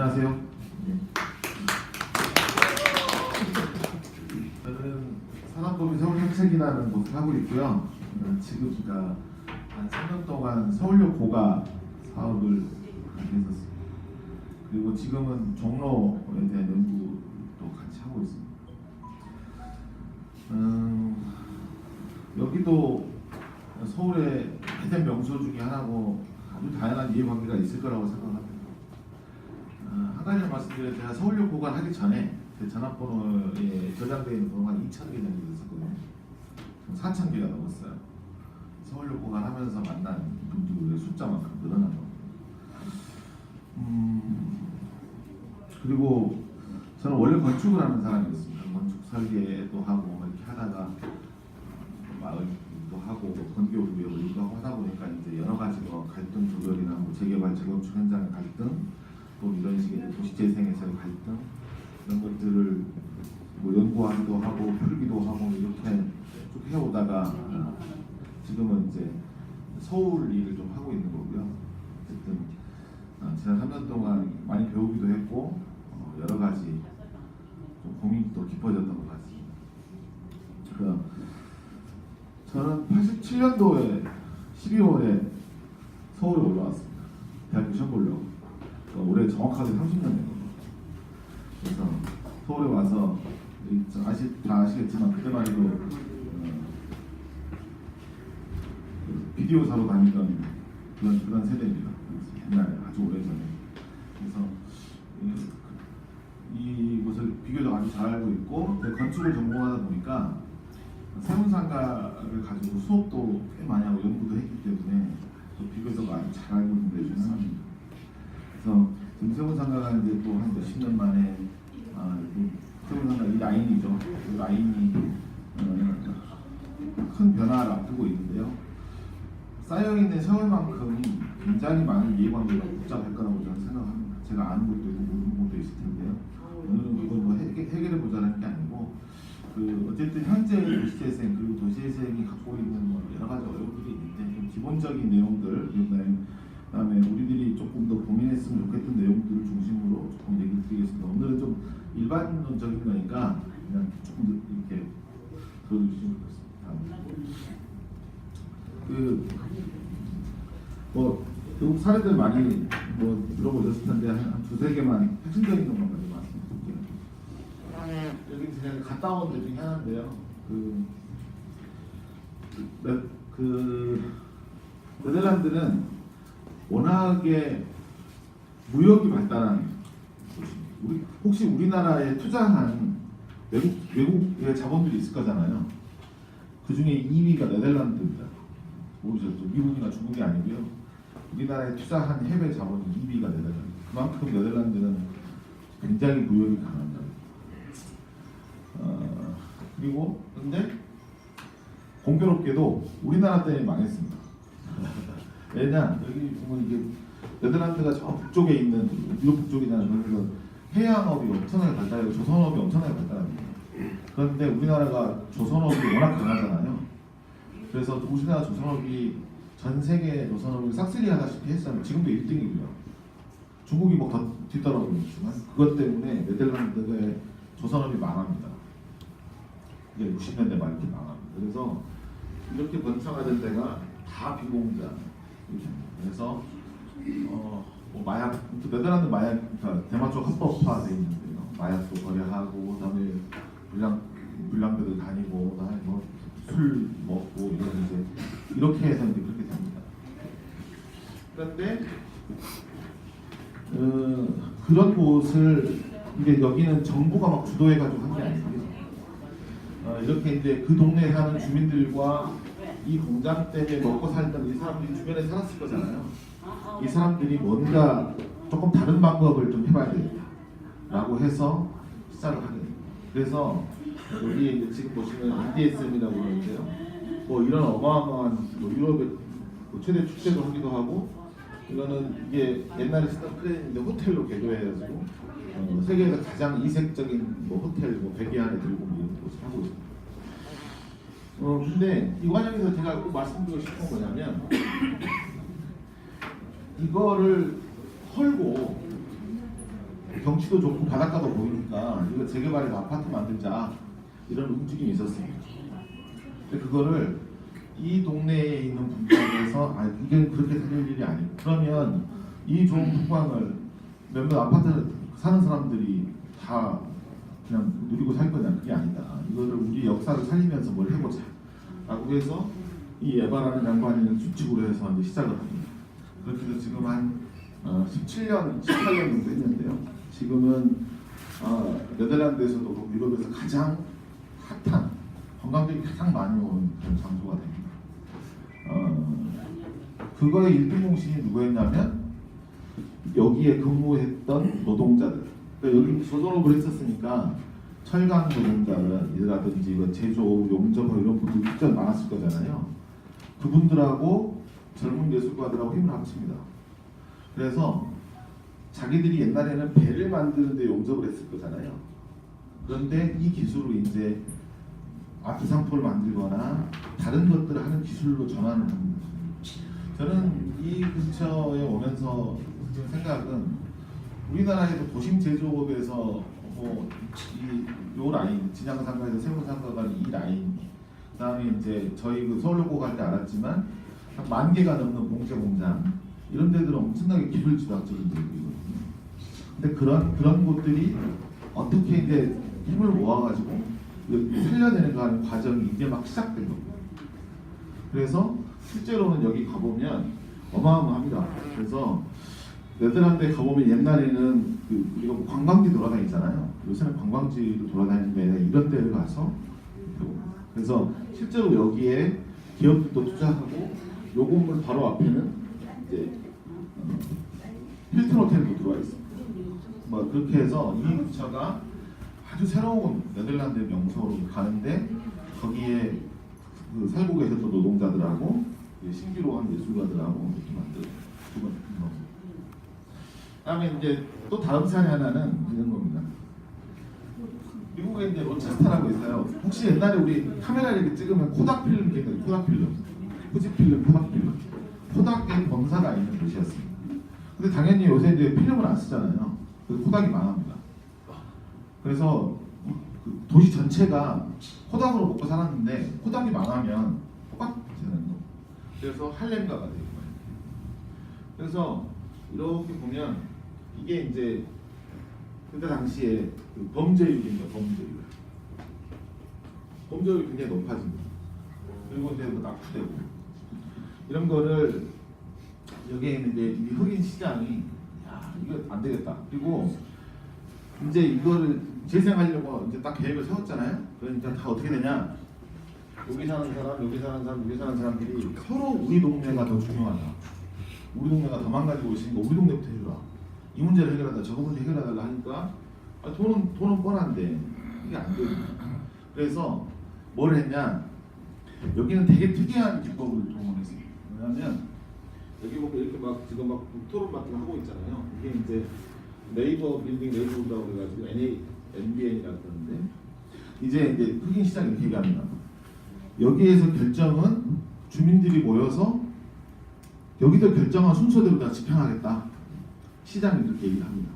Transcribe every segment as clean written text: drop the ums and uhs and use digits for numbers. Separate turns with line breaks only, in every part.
안녕하세요. 저는 산업법인 서울혁책이라는 곳을 하고 있고요. 지금 그러니까 한 3년 동안 서울역 고가 사업을 했었습니다. 그리고 지금은 종로에 대한 연구도 같이 하고 있습니다. 여기도 서울의 해대 명소 중에 하나고 아주 다양한 이해관계가 있을 거라고 생각합니다. 한 가지를 말씀드리면 제가 서울역 고가 하기 전에 제 전화번호에 저장되어 있는 번호가 2,000개 정도 있었거든요. 4,000개가 넘었어요. 서울역 고가 하면서 만난 분들의 숫자만큼 늘어난 겁니다. 그리고 저는 원래 건축을 하는 사람이었습니다. 건축 설계도 하고 이렇게 하다가 마을도 하고 건기업을 위해 일도 하고 하다 보니까 이제 여러 가지 갈등 조절이나 재개발 재건축 현장의 갈등 또 이런 식의 도시재생에서의 갈등 이런 것들을 연구하기도 하고 풀기도 하고 이렇게 쭉 해오다가 지금은 이제 서울 일을 좀 하고 있는 거고요. 어쨌든 지난 3년 동안 많이 배우기도 했고 여러 가지 좀 고민이 또 깊어졌던 것 같습니다. 저는 87년도에 12월에 서울에 올라왔습니다. 대학교 시험 보려고. 올해 정확하게 30년 된 겁니다. 그래서 서울에 와서 다 아시겠지만 그때만 해도 비디오 사러 다니던 그런 세대입니다. 옛날에 아주 오래전에. 그래서 이곳을 비교적 아주 잘 알고 있고 건축을 전공하다 보니까 세운상가를 가지고 수업도 꽤 많이 하고 연구도 했기 때문에 비교적 아주 잘 알고 있는 데 중에 하나입니다. 그래서 지금 세운상가가 이제 또 한 몇십 년 만에 세운상가 이 라인이죠. 그 라인이 큰 변화를 앞두고 있는데요. 쌓여있는 세월만큼 굉장히 많은 이해관계가 복잡할 거라고 저는 생각합니다. 제가 아는 것도 있고 모르는 것도 있을 텐데요. 오늘은 그걸 해결해 보자는 게 아니고 어쨌든 현재 도시재생 그리고 도시재생이 갖고 있는 여러 가지 어려움들이 있는데 좀 기본적인 내용들 그다음에 우리들이 조금 더 고민했으면 좋겠던 내용들을 중심으로 조금 얘기를 드리겠습니다. 오늘은 좀 일반론적인 거니까 그냥 조금 이렇게 들어주시면 좋겠습니다. 외국 사례들 많이 들어보셨을 텐데 한 두세 개만 핵심적인 것만 가지고 말씀드릴게요. 여기 제가 갔다 온 데 중에 하나인데요. 네덜란드는 워낙에 무역이 발달한 곳입니다. 혹시 우리나라에 투자한 외국의 자본들이 있을 거잖아요. 그 중에 2위가 네덜란드입니다. 모르셨죠? 미국이나 중국이 아니고요. 우리나라에 투자한 해외 자본이 2위가 네덜란드. 그만큼 네덜란드는 굉장히 무역이 강합니다. 그리고 근데 공교롭게도 우리나라 때문에 망했습니다. 왜냐 여기 보면 이게 네덜란드가 저 북쪽에 있는 유럽 북쪽이라는 그래서 해양업이 엄청나게 발달하고 조선업이 엄청나게 발달합니다. 그런데 우리나라가 조선업이 워낙 강하잖아요. 그래서 우리나라 조선업이 전 세계 조선업을 싹쓸이하다시피 했어요. 지금도 1등이고요. 중국이 더 뒤떨어지고 있지만 그것 때문에 네덜란드의 조선업이 망합니다. 이게 60년대 말 이렇게 망합니다. 그래서 이렇게 번창하던 데가 다 비공장. 그래서 마약, 네덜란드 마약, 그러니까 대마초 합법화돼 있는데요. 마약도 거래하고 그다음에 불량배들 다니고 그다음에 술 먹고 이렇게 해서 이제 그렇게 됩니다. 그런데 그런 곳을 이제 여기는 정부가 막 주도해가지고 한 게 아니고요. 이렇게 이제 그 동네에 사는 주민들과 이 공장 때문에 먹고 살던 이 사람들이 주변에 살았을 거잖아요. 이 사람들이 뭔가 조금 다른 방법을 좀 해봐야 되겠다라고 해서 시작을 하게 됩니다. 그래서 여기 지금 보시면 NDSM이라고 하는데요. 이런 어마어마한 유럽의 최대 축제도 하기도 하고 이거는 이게 옛날에 쓰던 크레인인데 호텔로 개조해가지고 세계에서 가장 이색적인 호텔 100개 안에 들고 이런 곳을 하고 있습니다. 근데 이 과정에서 제가 꼭 말씀드리고 싶은 건 뭐냐면 이거를 헐고 경치도 좋고 바닷가도 보이니까 이거 재개발해서 아파트 만들자 이런 움직임이 있었습니다. 근데 그거를 이 동네에 있는 분들에서 이게 그렇게 살릴 일이 아니고 그러면 이 좋은 풍광을 몇몇 아파트 사는 사람들이 다 그냥 누리고 살 거냐 그게 아니다. 이거를 우리 역사를 살리면서 뭘 해보자 라고 해서 이 에바라는 양반이는 수축으로 해서 이제 시작을 합니다. 그렇게 해서 지금 한 17년, 18년 정도 했는데요. 지금은 네덜란드에서도 그렇고 유럽에서 가장 핫한 관광객이 가장 많이 오는 그런 장소가 됩니다. 그거의 1등 공신이 누구였냐면 여기에 근무했던 노동자들. 그러니까 여기 조선업을 했었으니까 철강 노동자라든지 제조, 용접 이런 분들이 진짜 많았을 거잖아요. 그분들하고 젊은 예술가들하고 힘을 합칩니다. 그래서 자기들이 옛날에는 배를 만드는데 용접을 했을 거잖아요. 그런데 이 기술을 이제 아트 상품을 만들거나 다른 것들을 하는 기술로 전환을 합니다. 저는 이 근처에 오면서 든 생각은 우리나라에도 도심 제조업에서 요 라인, 진양상가에서 세운상가가 이 라인, 그다음에 이제 저희 그 서울로고 갈 때 알았지만 한 10,000개가 넘는 봉제 공장 이런 데들은 엄청나게 기술지도학적인 데들이거든요. 근데 그런 곳들이 어떻게 이제 힘을 모아가지고 살려내는가 하는 과정이 이제 막 시작된 겁니다. 그래서 실제로는 여기 가보면 어마어마합니다. 그래서 네덜란드에 가보면 옛날에는 우리가 뭐 관광지 돌아다니잖아요. 요새는 관광지로 돌아다니는 게 아니라 이런 데를 가서 그래서 실제로 여기에 기업들도 투자하고 요 건물 바로 앞에는 이제 힐튼 호텔도 들어와 있습니다. 뭐 그렇게 해서 이 근처가 아주 새로운 네덜란드의 명소로 가는데 거기에 그 살고 계셨던 노동자들하고 신기로한 예술가들하고 이렇게 만든 그다음에 이제 또 다음 사례 하나는 이런 겁니다. 미국에 이제 로체스터라고 있어요. 혹시 옛날에 우리 카메라 이렇게 찍으면 코닥 필름 기억나요? 코닥 필름, 후지 필름, 코닥 필름. 코닥의 본사가 있는 도시였습니다. 근데 당연히 요새 이제 필름을 안 쓰잖아요. 그래서 코닥이 망합니다. 그래서 그 도시 전체가 코닥으로 먹고 살았는데 코닥이 망하면 똑같잖아요. 그래서 할렘가가 되는 거예요. 그래서 이렇게 보면 이게 이제 그때 당시에 그 범죄율입니다. 범죄율이 굉장히 높아집니다. 그리고 이제 뭐 납부되고 이런 거를 여기에 있는 이제 이 흑인 시장이 야 이거 안 되겠다. 그리고 이제 이거를 재생하려고 이제 딱 계획을 세웠잖아요. 그러니까 다 어떻게 되냐? 여기 사는 사람, 여기 사는 사람, 여기 사는 사람들이 서로 우리 동네가 더 중요하다. 우리 동네가 더 망가지고 있으니까 우리 동네부터 해주라. 이 문제를 해결하다 저거 문제 해결하달라 하니까 돈은 뻔한데 이게 안 돼요. 그래서 뭘 했냐? 여기는 되게 특이한 기법을 동원했어요. 왜냐하면 여기 보면 이렇게 막 지금 막 토론 같은 거 하고 있잖아요. 이게 이제 네이버 빌딩 네이버라고 해가지고 NBN이라고 그러는데 이제 흑인 시장이 이렇게 얘기합니다. 여기에서 결정은 주민들이 모여서 여기도 결정한 순서대로 다 집행하겠다. 시장이 이렇게 얘기를 합니다.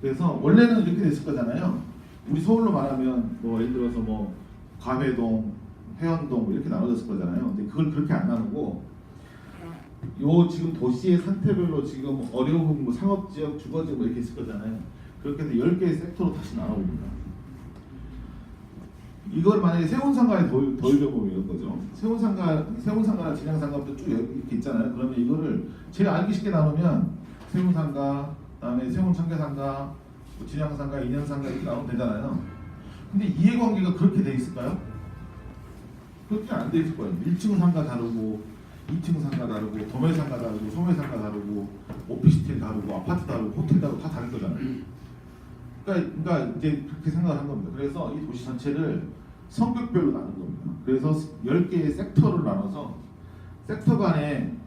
그래서 원래는 이렇게 됐을 거잖아요. 우리 서울로 말하면 뭐 예를 들어서 뭐 과회동, 회원동 뭐 이렇게 나눠졌을 거잖아요. 근데 그걸 그렇게 안 나누고 요 지금 도시의 상태별로 지금 어려운 뭐 상업지역, 주거지역 뭐 이렇게 있을 거잖아요. 그렇게 해서 10개의 섹터로 다시 나눠봅니다. 이걸 만약에 세운상가에 더해보면 이런 거죠. 세운상가나 진양상가부터 쭉 이렇게 있잖아요. 그러면 이거를 제일 알기 쉽게 나누면 세운상가, 그다음에 세운청계상가, 진양상가, 인현상가 이렇게 나오면 되잖아요. 근데 이해관계가 그렇게 돼 있을까요? 그렇게 안 돼 있을 거예요. 1층 상가 다르고 2층 상가 다르고 도매상가 다르고 소매상가 다르고 오피스텔 다르고 아파트 다르고 호텔 다르고 다 다를 거잖아요. 그러니까 이제 그렇게 생각을 한 겁니다. 그래서 이 도시 전체를 성격별로 나눈 겁니다. 그래서 10개의 섹터를 나눠서 sek터 간에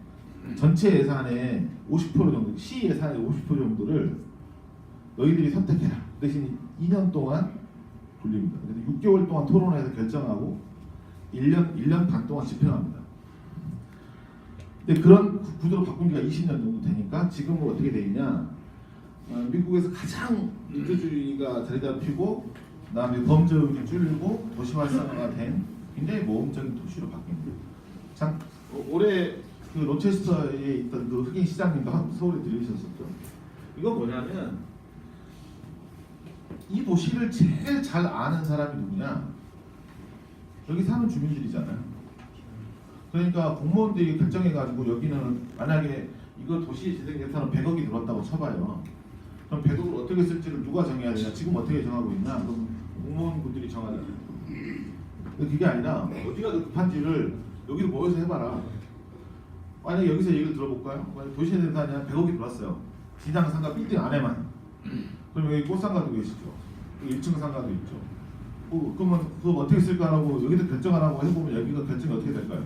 전체 예산의 50% 정도, 시 예산의 50% 정도를 너희들이 선택해라. 대신 2년 동안 돌립니다. 그래서 6개월 동안 토론해서 결정하고 1년 반 동안 집행합니다. 근데 그런 구조로 바꾼 지가 20년 정도 되니까 지금은 어떻게 돼 있냐? 미국에서 가장 민주주의가 자리 잡히고 그다음에 범죄율이 줄고 도시 활성화가 된 굉장히 모험적인 도시로 바뀝니다. 참 올해 그 로체스터에 있던 그 흑인 시장님도 서울에 들으셨었죠. 이거 뭐냐면 이 도시를 제일 잘 아는 사람이 누구냐? 여기 사는 주민들이잖아요. 그러니까 공무원들이 결정해가지고 여기는 만약에 이거 도시 재생 예산은 100억이 들었다고 쳐봐요. 그럼 100억을 어떻게 쓸지를 누가 정해야 되냐? 지금 어떻게 정하고 있나? 그럼 공무원분들이 정하잖아요. 근데 그게 아니라 어디가 더 급한지를 여기로 모여서 해봐라. 만약에 여기서 얘기를 들어볼까요? 만약에 도시 재생 예산이 한 100억이 들었어요. 지장 상가 빌딩 안에만. 그럼 여기 꽃상가도 계시죠. 1층 상가도 있죠. 그러면 그거 어떻게 쓸까 하고 여기서 결정 안 하고 해보면 여기가 결정이 어떻게 될까요?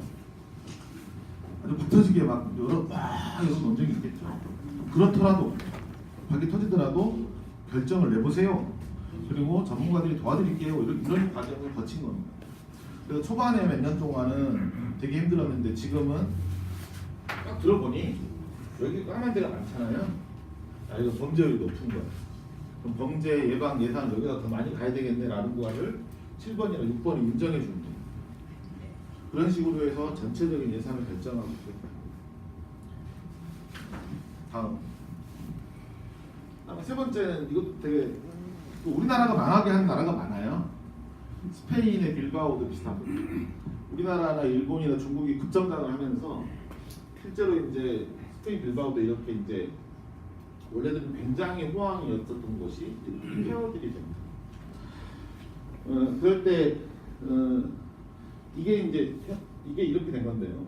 아주 붙어지게 막 여러 논쟁이 있겠죠. 그렇더라도 밖에 터지더라도 결정을 내보세요. 그리고 전문가들이 도와드릴게요. 이런 과정을 거친 겁니다. 그래서 초반에 몇 년 동안은 되게 힘들었는데 지금은 딱 들어보니 여기 까만 데가 많잖아요. 이거 범죄율이 높은 거야. 그럼 범죄 예방 예산 여기가 더 많이 가야 되겠네라는 거를 7번이나 6번이 인정해 줍니다. 그런 식으로 해서 전체적인 예산을 결정하고 있습니다. 다음 세 번째는 이것도 되게 우리나라가 망하게 한 나라가 많아요. 스페인의 빌바오도 비슷하고 우리나라나 일본이나 중국이 급성장을 하면서 실제로 이제 스페인 빌바오도 이렇게 이제 원래는 굉장히 호황이었던 곳이 폐허들이 됩니다. 그럴 때 이게 이렇게 된 건데요.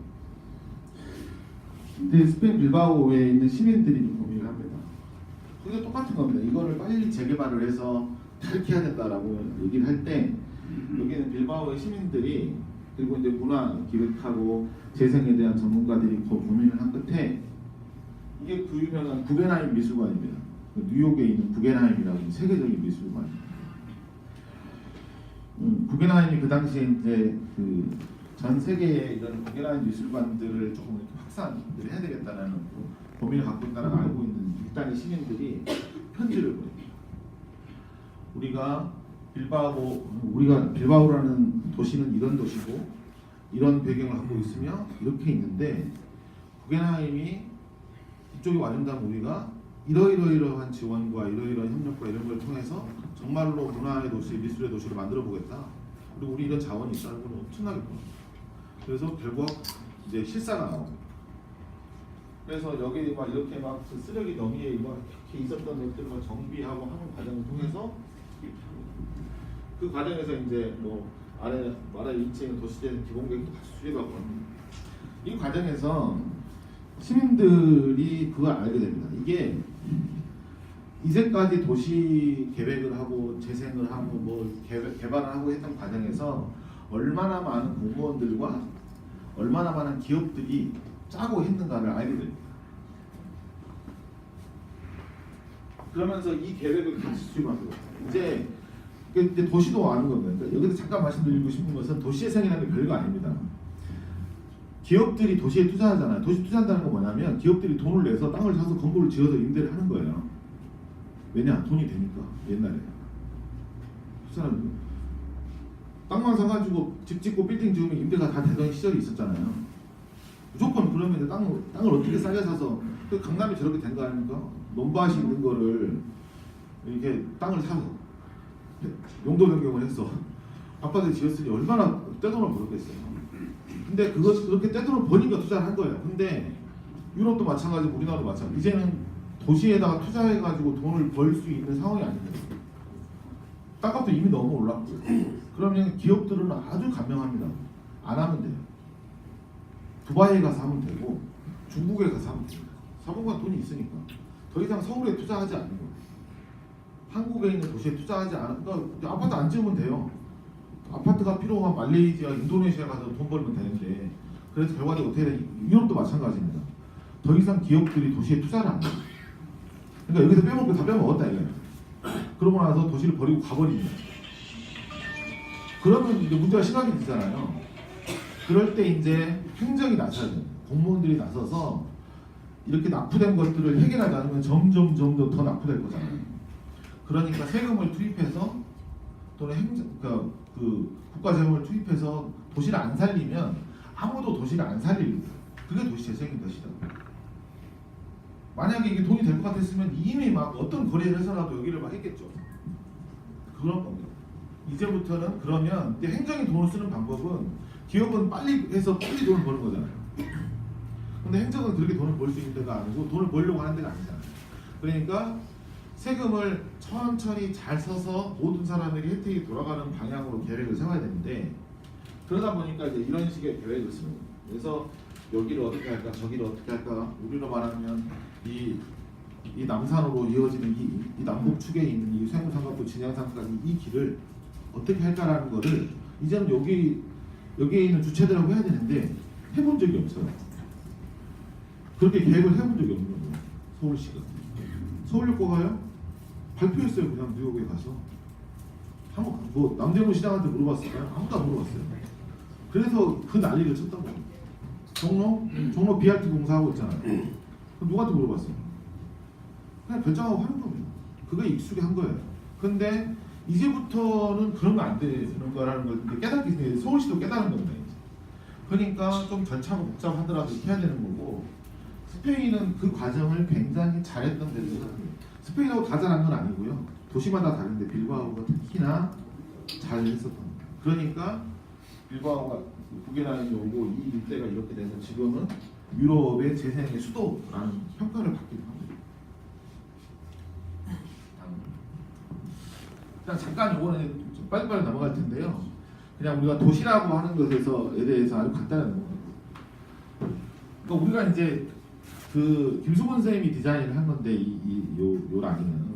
근데 스페인 빌바오에 있는 시민들이 고민을 합니다. 그게 똑같은 겁니다. 이거를 빨리 재개발을 해서 이렇게 해야 된다라고 얘기를 할 때 여기는 빌바오의 시민들이 그리고 이제 문화 기획하고 재생에 대한 전문가들이 고민을 한 끝에 이게 그 유명한 구겐하임 미술관입니다. 뉴욕에 있는 구겐하임이라고 세계적인 미술관입니다. 구겐하임이 그 당시에 이제 그 전 세계의 이런 구겐하임 미술관들을 조금 이렇게 확산을 해야 되겠다는 고민을 갖고 있다는 걸 알고 있는 일단의 시민들이 편지를 보냅니다. 우리가 빌바오라는 도시는 이런 도시고 이런 배경을 갖고 있으며 이렇게 있는데 구겐하임이 이쪽에 와준다면 우리가 이러이러한 지원과 이러이러한 협력과 이런 걸 통해서 정말로 문화의 도시, 미술의 도시를 만들어 보겠다. 그리고 우리 이런 자원이 있다는 건 엄청나게 큽니다. 그래서 결국 이제 실사가 나옵니다. 그래서 여기 막 이렇게 막 그 쓰레기 더미에 이렇게 있었던 것들을 막 정비하고 하는 과정을 통해서 그 과정에서 이제 뭐 아래 2층 도시재생 기본계획도 같이 수립하고 합니다. 이 과정에서 시민들이 그걸 알게 됩니다. 이게 이제까지 도시 계획을 하고 재생을 하고 뭐 개발을 하고 했던 과정에서 얼마나 많은 공무원들과 얼마나 많은 기업들이 짜고 했는가를 알게 됩니다. 그러면서 이 계획을 같이 수립하고 이제 도시도 아는 겁니다. 그러니까 여기서 잠깐 말씀드리고 싶은 것은 도시재생이라는 게 별거 아닙니다. 기업들이 도시에 투자하잖아요. 도시 투자한다는 건 뭐냐면 기업들이 돈을 내서 땅을 사서 건물을 지어서 임대를 하는 거예요. 왜냐? 돈이 되니까. 옛날에 투자는 땅만 사가지고 집 짓고 빌딩 지으면 임대가 다 되던 시절이 있었잖아요. 무조건 그러면 이제 땅을 어떻게 싸게 사서 그 강남이 저렇게 된 거 아닙니까? 논밭이 있는 거를 이렇게 땅을 사서 용도 변경을 했어. 아파트 지었으니 얼마나 떼돈을 벌었겠어요. 근데 그렇게 떼돈을 버니까 투자를 한 거예요. 근데 유럽도 마찬가지고 우리나라도 마찬가지고 이제는 도시에다가 투자해가지고 돈을 벌 수 있는 상황이 아닙니다. 땅값도 이미 너무 올랐고 그러면 기업들은 아주 간명합니다. 안 하면 돼요. 두바이에 가서 하면 되고 중국에 가서 하면 됩니다. 사본관 돈이 있으니까 더 이상 서울에 투자하지 않는 거예요. 한국에 있는 도시에 투자하지 않으니까 아파트 안 지으면 돼요. 아파트가 필요한 말레이시아, 인도네시아 가서 돈 벌면 되는데 그래서 결과적으로 어떻게 되냐 유럽도 마찬가지입니다. 더 이상 기업들이 도시에 투자를 안 해요. 그러니까 여기서 빼먹고 다 빼먹었다 이거예요. 그러고 나서 도시를 버리고 가버립니다. 그러면 이제 문제가 심각해지잖아요. 그럴 때 이제 행정이 나서야 돼요. 공무원들이 나서서 이렇게 납부된 것들을 해결하지 않으면 점점 더 납부될 거잖아요. 그러니까 세금을 투입해서 또는 그 국가 재원을 투입해서 도시를 안 살리면 아무도 도시를 안 살릴 거예요. 그게 도시 재생인 것이다. 만약에 이게 돈이 될 것 같았으면 이미 막 어떤 거래를 해서라도 여기를 막 했겠죠. 그런 겁니다. 이제부터는 그러면 이제 행정이 돈을 쓰는 방법은 기업은 빨리 해서 빨리 돈을 버는 거잖아요. 근데 행정은 그렇게 돈을 벌 수 있는 데가 아니고 돈을 벌려고 하는 데가 아니잖아요. 그러니까 세금을 천천히 잘 써서 모든 사람에게 혜택이 돌아가는 방향으로 계획을 세워야 되는데 그러다 보니까 이제 이런 식의 계획을 쓰는 거예요. 그래서 여기를 어떻게 할까, 저기를 어떻게 할까. 우리로 말하면 이 남산으로 이어지는 이 남북축에 있는 이 세무상가부 진양산까지 이 길을 어떻게 할까라는 거를 이제는 여기에 있는 주체들하고 해야 되는데 해본 적이 없어요. 그렇게 계획을 해본 적이 없는 거예요. 서울시가. 서울역과가요? 발표했어요. 그냥 뉴욕에 가서. 뭐 남대문 시장한테 물어봤을까요? 아무도 안 물어봤어요. 그래서 그 난리를 쳤던 거예요. 종로 BRT 공사하고 있잖아요. 그럼 누구한테 물어봤어요? 그냥 결정하고 하는 겁니다. 그거 익숙히 한 거예요. 근데 이제부터는 그런 거 안 되는 거라는 걸 깨닫기 때문에 서울시도 깨달은 겁니다. 이제. 그러니까 좀 절차가 복잡하더라도 이렇게 해야 되는 거고 스페인은 그 과정을 굉장히 잘했던 데서 스페인하고 다 잘한 건 아니고요. 도시마다 다른데 빌바오가 특히나 잘했었던 거예요. 그러니까 빌바오가 북의 라인이 오고 이 일대가 이렇게 돼서 지금은 유럽의 재생의 수도라는 평가를 받기도 합니다. 그냥 잠깐 이거는 좀 빨리빨리 넘어갈 텐데요. 그냥 우리가 도시라고 하는 것에 대해서 아주 간단한 거예요. 그러니까 우리가 이제 그 김수건 선생님이 디자인을 한 건데 요 라인은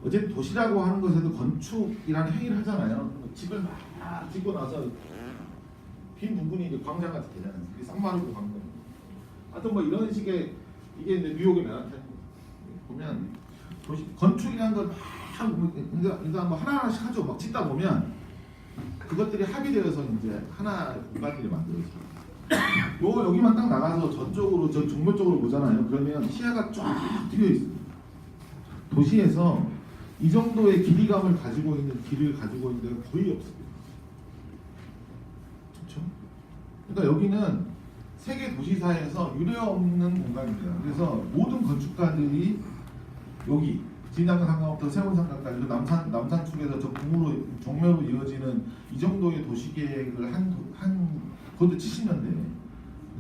어쨌든 도시라고 하는 것에도 건축이라는 행위를 하잖아요. 집을 막 짓고 나서 빈 부분이 이제 광장 같이 되잖아요. 쌍마르고 광장. 하여튼 뭐 이런 식의 이게 이제 뉴욕의 맨하탄 보면 도시 건축이라는 걸 그러니까 뭐 하나하나씩 하죠. 막 짓다 보면 그것들이 합의되어서 이제 하나 공간들이 만들어져요. 여기만 딱 나가서 저쪽으로 저 정면 쪽으로 보잖아요. 그러면 시야가 쫙 트여 있어요. 도시에서 이 정도의 길이감을 가지고 있는 길을 가지고 있는 데가 거의 없습니다. 그렇죠? 그러니까 여기는 세계 도시사에서 유례 없는 공간입니다. 그래서 모든 건축가들이 여기 진양산 상가부터 세운상가까지 남산 축에서 저 북으로 정면으로 이어지는 이 정도의 도시 계획을 그것도 70년대에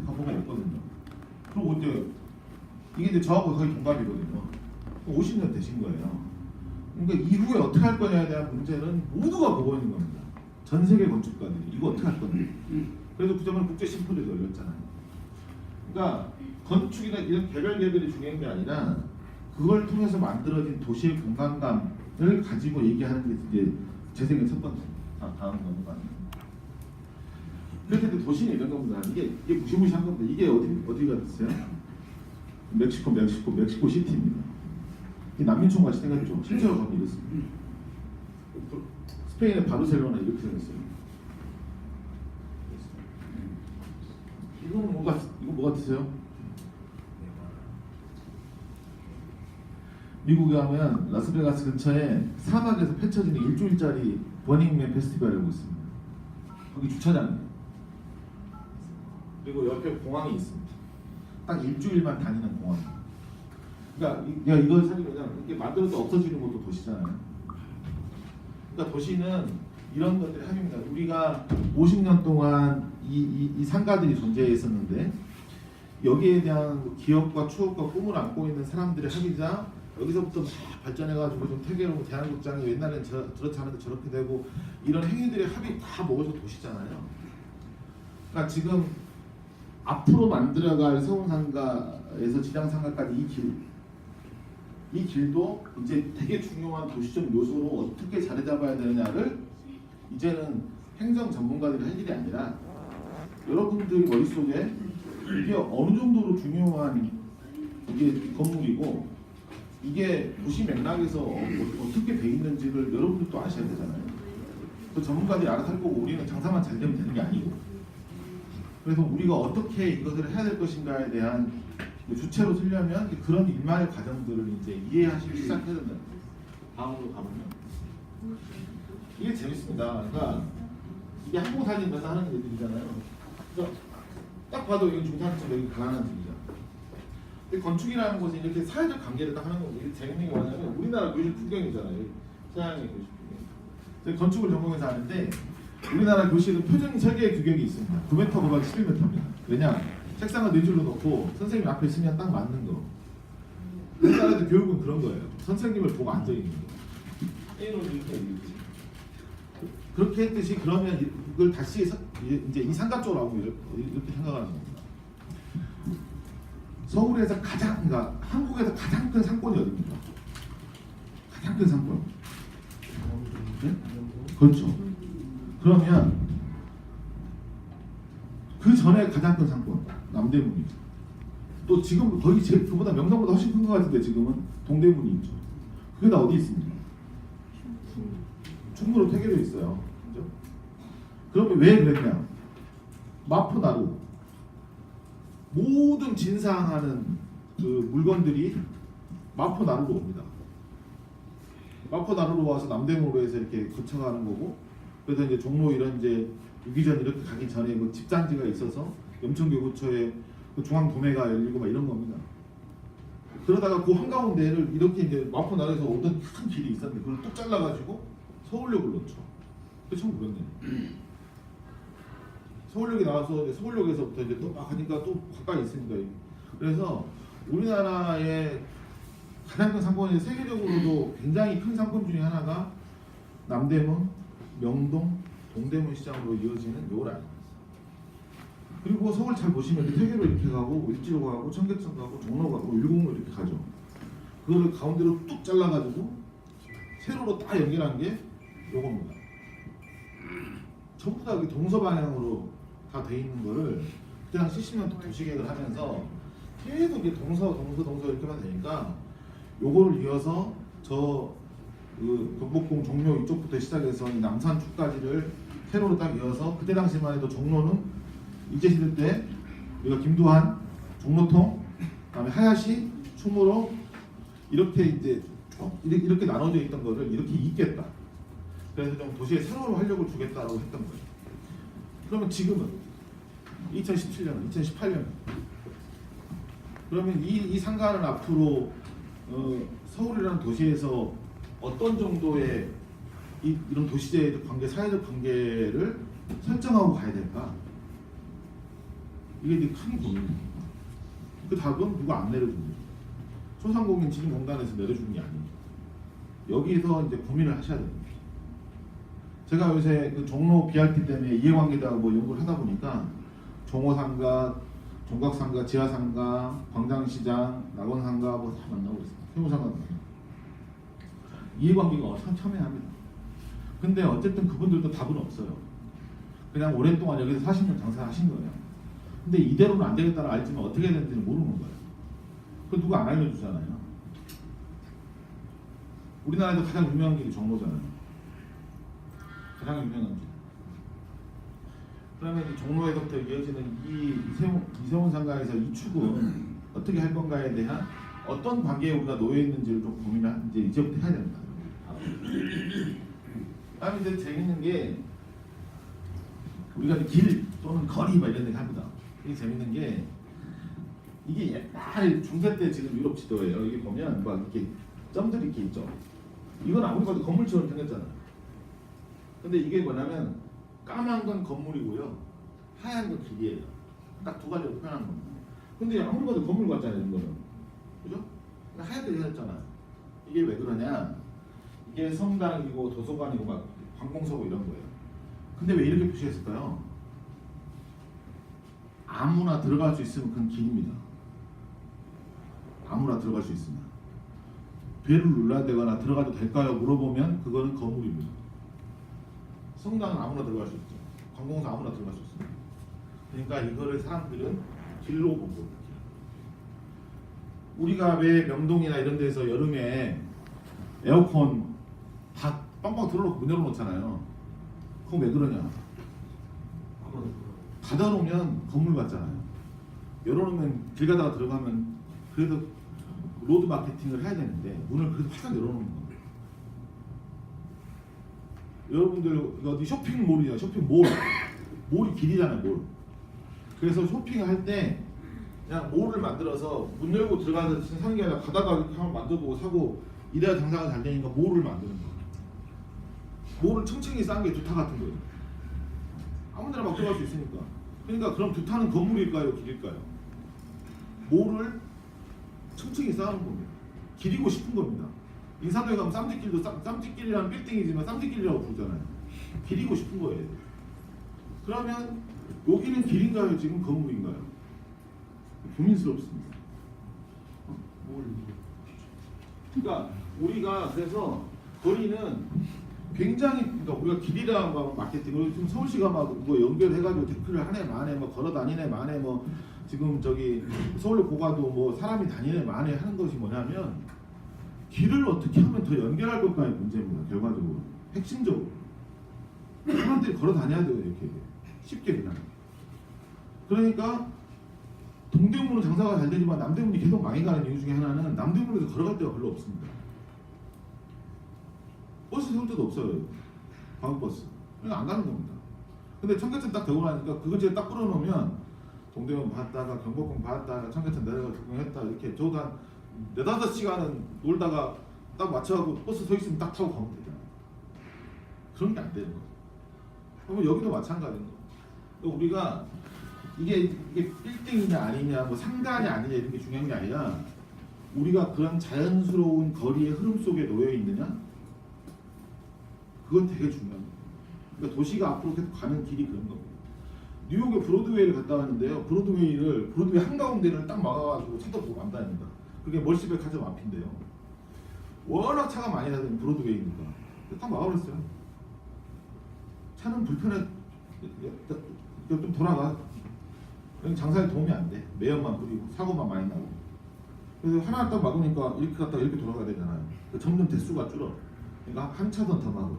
가보면 있거든요. 그리고 이제 이게 이제 저하고 거의 동갑이거든요. 50년 되신 거예요. 그러니까 이후에 어떻게 할 거냐에 대한 문제는 모두가 보고 있는 겁니다. 전 세계 건축가들이 이거 어떻게 할 건데. 그래서 그 점은 국제 심포지엄이 열렸잖아요. 그러니까 건축이나 이런 개별개별이 중요한 게 아니라 그걸 통해서 만들어진 도시의 공간감을 가지고 얘기하는 게 이제 재생의 첫 번째 다음 건가. 그래서 도시는 이런 겁니다. 이게 무시무시한 겁니다. 이게 어디가 됐어요? 멕시코 시티입니다. 이 난민촌 같이 생겼죠. 실제로 가면 이렇습니다. 스페인의 바르셀로나 이렇게 생겼어요. 이거 뭐 같으세요? 미국에 가면 라스베가스 근처에 사막에서 펼쳐지는 일주일짜리 버닝맨 페스티벌이라고 있습니다. 거기 주차장이에요. 그리고 옆에 공항이 있습니다. 딱 일주일만 다니는 공항. 그러니까 이걸 사실은 이렇게 만들어서 없어지는 것도 도시잖아요. 그러니까 도시는 이런 것들이 합입니다. 우리가 50년 동안 이 상가들이 존재했었는데 여기에 대한 기억과 추억과 꿈을 안고 있는 사람들의 합이자 여기서부터 막 발전해가지고 좀 태계로 대한국장이 옛날엔 저렇지 않은데 저렇게 되고 이런 행위들의 합이 다 모여서 도시잖아요. 그러니까 지금 앞으로 만들어갈 세운상가에서 진양상가까지 이 길도 이제 되게 중요한 도시적 요소로 어떻게 자리 잡아야 되느냐를 이제는 행정 전문가들이 할 일이 아니라 여러분들이 머릿속에 이게 어느 정도로 중요한 이게 건물이고 이게 도시 맥락에서 어떻게 돼 있는지를 여러분들도 아셔야 되잖아요. 그 전문가들이 알아서 할 거고 우리는 장사만 잘 되면 되는 게 아니고 그래서 우리가 어떻게 이것을 해야 될 것인가에 대한 주체로 쓰려면 그런 일만의 과정들을 이제 이해하시기 시작해야 된다는 거예요. 다음으로 가보면 이게 재밌습니다. 그러니까 이게 항공사진 맨날 하는 애들이잖아요. 그러니까 딱 봐도 이건 중산층 여기 가난한 집이잖아. 근데 건축이라는 것은 이렇게 사회적 관계를 딱 하는 거고 이게 재밌는 게 뭐냐면 우리나라 교실 풍경이잖아요. 서양의 교실 풍경. 저희 건축을 전공해서 하는데 우리나라 교실은 표준 설계 규격이 있습니다. 9m 곱하기 11m입니다. 왜냐? 책상을 4줄로 놓고 선생님 앞에 있으면 딱 맞는 거. 우리나라도 교육은 그런 거예요. 선생님을 보고 앉아 있는 거. 그렇게 했듯이 그러면 이걸 다시 이제 이 삼각적으로 하고 이렇게 생각하는 겁니다. 서울에서 그러니까 한국에서 가장 큰 상권이 어디입니까? 가장 큰 상권. 네? 그렇죠. 그러면 그 전에 가장 큰 상권 남대문이죠. 또 지금 거의 그보다 명동보다 훨씬 큰 것 같은데 지금은 동대문이 있죠. 그게 다 어디 있습니까? 충무로 태계도에 있어요. 그죠? 그러면 왜 그랬냐? 마포나루 모든 진상하는 그 물건들이 마포나루로 옵니다. 마포나루로 와서 남대문으로 해서 이렇게 거쳐가는 거고, 그래서 이제 종로 이런 이제 유기전 이렇게 가기 전에 뭐 집단지가 있어서 염천교구처에 그 중앙 도매가 열리고 막 이런 겁니다. 그러다가 그 한가운데를 이렇게 이제 마포나루에서 오던 큰 길이 있었는데 그걸 뚝 잘라가지고 서울역을 놓죠. 그 1900년. 서울역이 나와서 서울역에서부터 이제 또 막 하니까 또 가까이 있으니까. 그래서 우리나라의 가장 큰 상권이 세계적으로도 굉장히 큰 상권 중에 하나가 남대문, 명동, 동대문 시장으로 이어지는 요 라인. 그리고 서울 잘 보시면 태계로 이렇게 가고 을지로 가고 청계천 가고 종로 가고 율곡로 이렇게 가죠. 그거를 가운데로 뚝 잘라가지고 세로로 딱 연결한 게 요겁니다. 전부 다 동서 방향으로 다 돼 있는 거를 그때 한 70년 도시계획을 하면서 계속 이게 동서 이렇게만 되니까 요거를 이어서 그 경복궁 종묘 이쪽부터 시작해서 이 남산축까지를 세로로 딱 이어서 그때 당시만 해도 종로는 일제시대 때 우리가 김두한, 종로통, 그다음에 하야시, 충무로 이렇게 이제 이렇게 나눠져 있던 거를 이렇게 잇겠다. 그래서 좀 도시에 새로운 활력을 주겠다라고 했던 거예요. 그러면 지금은 2017년, 2018년 그러면 이 상가는 앞으로 서울이라는 도시에서 어떤 정도의 이런 도시제의 관계, 사회적 관계를 설정하고 가야 될까? 이게 큰 고민입니다. 그 답은 누가 안 내려줍니다. 소상공인 지능공단에서 내려주는 게 아니에요. 여기서 이제 고민을 하셔야 됩니다. 제가 요새 그 종로 BRT 때문에 이해관계자 뭐 연구를 하다 보니까 종호상가, 종각상가, 지하상가, 광장시장, 낙원상가 뭐 다 만나고 있습니다. 세무상가 이해관계가 참 첨예합니다. 근데 어쨌든 그분들도 답은 없어요. 그냥 오랫동안 여기서 40년 장사하신 거예요. 근데 이대로는 안 되겠다는 알지만 어떻게 해야 되는지는 모르는 거예요. 그거 누가 안 알려주잖아요. 우리나라에서 가장 유명한 길이 종로잖아요. 가장 유명한 길. 그러면 이 종로에서부터 이어지는 이세훈 상가에서 이 축은 어떻게 할 건가에 대한 어떤 관계에 우리가 놓여 있는지를 좀 고민을 이제부터 해야 됩니다. 다음에 이제 재밌는 게 우리가 길 또는 거리 막 이런 얘기 합니다. 이게 재밌는 게 이게 옛날 중세 때 지금 유럽 지도예요. 이게 보면 막 이렇게 점들이 이렇게 있죠. 이건 아무리 봐도 건물처럼 생겼잖아요. 근데 이게 뭐냐면 까만 건 건물이고요, 하얀 건 길이에요. 딱 두 가지로 표현한 겁니다. 근데 아무리 봐도 건물 같잖아요, 이거는. 그죠? 하얗게 생겼잖아요. 이게 왜 그러냐? 이게 성당이고 도서관이고 막 관공서고 이런 거예요. 근데 왜 이렇게 표시했을까요? 아무나 들어갈 수 있으면 그건 길입니다. 아무나 들어갈 수 있으면. 배를 눌러야 되거나 들어가도 될까요? 물어보면 그거는 건물입니다. 성당은 아무나 들어갈 수 있죠. 관공서 아무나 들어갈 수 있습니다. 그러니까 이거를 사람들은 길로 본 겁니다. 우리가 왜 명동이나 이런 데서 여름에 에어컨 다 빵빵 틀어놓고 문 열어놓잖아요. 그거 왜 그러냐? 닫아놓으면 건물 같잖아요. 열어놓으면 길 가다가 들어가면 그래서 로드 마케팅을 해야 되는데 문을 그래도 확 열어놓는 거예요. 여러분들 어디 쇼핑몰이냐, 쇼핑몰, 몰이 길이잖아요, 몰. 그래서 쇼핑할 때 그냥 몰을 만들어서 문 열고 들어가서 사는 게 아니라 가다가 이렇게 한번 만들고 사고 이래야 장사가 잘 되니까 몰을 만드는 거예요. 몰은 층층이 쌓은 게 두타 같은 거예요. 아무데나 막 들어갈 수 있으니까. 그러니까 그럼 두타는 건물일까요, 길일까요? 몰을 층층이 쌓은 겁니다. 길이고 싶은 겁니다. 인사동에 가면 쌈짓길도 쌈짓길이라는 빌딩이지만 쌈짓길이라고 부르잖아요. 길이고 싶은 거예요. 그러면 여기는 길인가요? 지금 건물인가요? 고민스럽습니다. 그러니까 우리가 그래서 거리는 굉장히 그러니까 우리가 길이랑 막 마케팅을 지금 서울시가 막 그거 연결해가지고 데크를 한 해 만에 뭐 걸어 다니네 만에 뭐 지금 저기 서울로 고가도 뭐 사람이 다니네 만에 하는 것이 뭐냐면 길을 어떻게 하면 더 연결할 것까의 문제입니다. 결과적으로 핵심적으로 사람들이 걸어 다녀야 돼요. 이렇게 쉽게 그냥. 그러니까 동대문은 장사가 잘 되지만 남대문이 계속 많이 가는 이유 중에 하나는 남대문에서 걸어갈 데가 별로 없습니다. 버스 세울 데도 없어요. 광역버스. 그러니까 안 가는 겁니다. 근데 청계천 딱 되고 나니까 그거지에 딱 뿌려놓으면 동대문 봤다가 경복궁 봤다가 청계천 내려가 구경했다 이렇게 저도 한 4-5시간은 놀다가 딱 맞춰가고 버스 서 있으면 딱 타고 가면 되잖아요. 그런 게 안 되는 거죠. 그러면 여기도 마찬가지인 거예요. 우리가 이게 빌딩이냐 아니냐 뭐 상가냐 아니냐 이런 게 중요한 게 아니라 우리가 그런 자연스러운 거리의 흐름 속에 놓여 있느냐 그건 되게 중요합니다. 그러니까 도시가 앞으로 계속 가는 길이 그런 겁니다. 뉴욕에 브로드웨이를 갔다 왔는데요. 브로드웨이 한가운데를 딱 막아가지고 차도 보고 안 다닙니다. 그게 멀시백화점 앞인데요. 워낙 차가 많이 다니는 브로드웨이니까 딱 막아버렸어요. 차는 불편해. 좀 돌아가. 장사에 도움이 안 돼. 매연만 뿌리고 사고만 많이 나고. 그래서 하나 딱 막으니까 이렇게 갔다가 이렇게 돌아가야 되잖아요. 점점 대수가 줄어. 그러니까 한 차선 더 막어.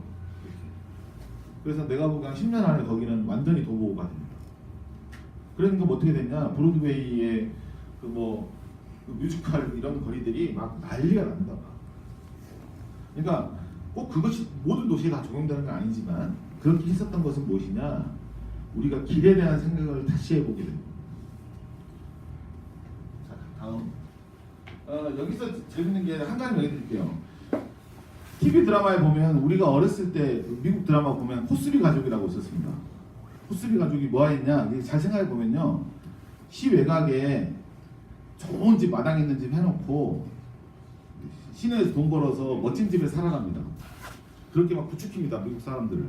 그래서 내가 보기엔 10년 안에 거기는 완전히 도보가 됩니다. 그러니까 뭐 어떻게 됐냐? 브로드웨이의 그 뮤지컬 이런 거리들이 막 난리가 납니다. 그러니까 꼭 그것이 모든 도시에 다 적용되는 건 아니지만 그렇게 했었던 것은 무엇이냐? 우리가 길에 대한 생각을 다시 해보게 됩니다. 자, 다음. 여기서 재밌는 게 한 가지 얘기해드릴게요. TV 드라마에 보면 우리가 어렸을 때 미국 드라마 보면 코스비 가족이라고 있었습니다. 코스비 가족이 뭐 했냐? 잘 생각해 보면요, 시외곽에 좋은 집 마당 있는 집 해놓고 시내에서 돈 벌어서 멋진 집에 살아갑니다. 그렇게 막 부추깁니다, 미국 사람들을.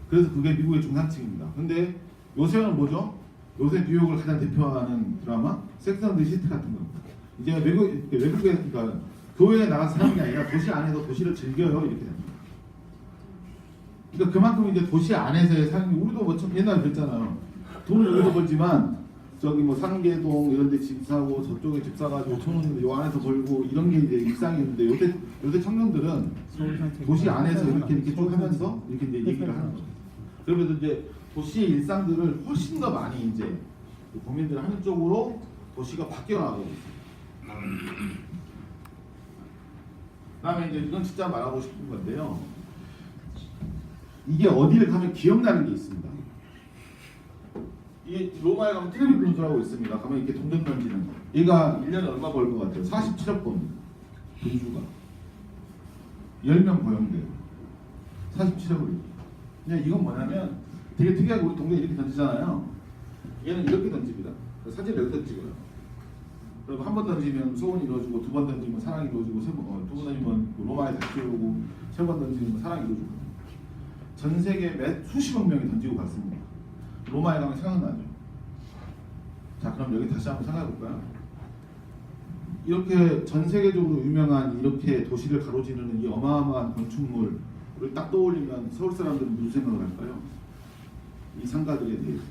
그래서 그게 미국의 중산층입니다. 근데 요새는 뭐죠? 요새 뉴욕을 가장 대표하는 드라마 섹스 앤 더 시티 같은 겁니다. 이제 외국에 그러니까 교회에 나가서 사는 게 아니라 도시 안에서 도시를 즐겨요 이렇게 됩니다. 그러니까 그만큼 이제 도시 안에서의 삶이 우리도 뭐 옛날에 그랬잖아요. 돈을 여기서 벌지만 저기 뭐 상계동 이런 데 집 사고 저쪽에 집 사가지고 돈은 요 안에서 벌고 이런 게 이제 일상이었는데 요새 청년들은 도시 안에서 이렇게 쭉 하면서 이렇게 이제 얘기를 하는 거죠. 그러면서 이제 도시의 일상들을 훨씬 더 많이 이제 국민들 하는 쪽으로 도시가 바뀌어 나가고 있습니다. 그다음에 이제 이건 진짜 말하고 싶은 건데요. 이게 어디를 가면 기억나는 게 있습니다. 이게 로마에 가면 트레비 분수라고 있습니다. 가면 이렇게 동전 던지는 거. 얘가 1년에 얼마 벌 것 같아요? 47억 번 분수가 10명 고용돼요. 47억을. 그냥 이건 뭐냐면 되게 특이하게 우리 동네 이렇게 던지잖아요. 얘는 이렇게 던집니다. 사진을 여기서 찍어요. 그리고 한 번 던지면 소원이 이루어지고, 두 번 던지면 사랑이 이루어지고, 두 번 던지면 로마에 다시 오고, 세 번 던지면 사랑이 이루어지고. 전 세계 몇 수십억 명이 던지고 갔습니다. 로마에 가면 생각나죠. 자, 그럼 여기 다시 한번 생각해 볼까요? 이렇게 전 세계적으로 유명한 이렇게 도시를 가로지르는 이 어마어마한 건축물을 딱 떠올리면 서울 사람들은 무슨 생각을 할까요? 이 상가들에 대해서.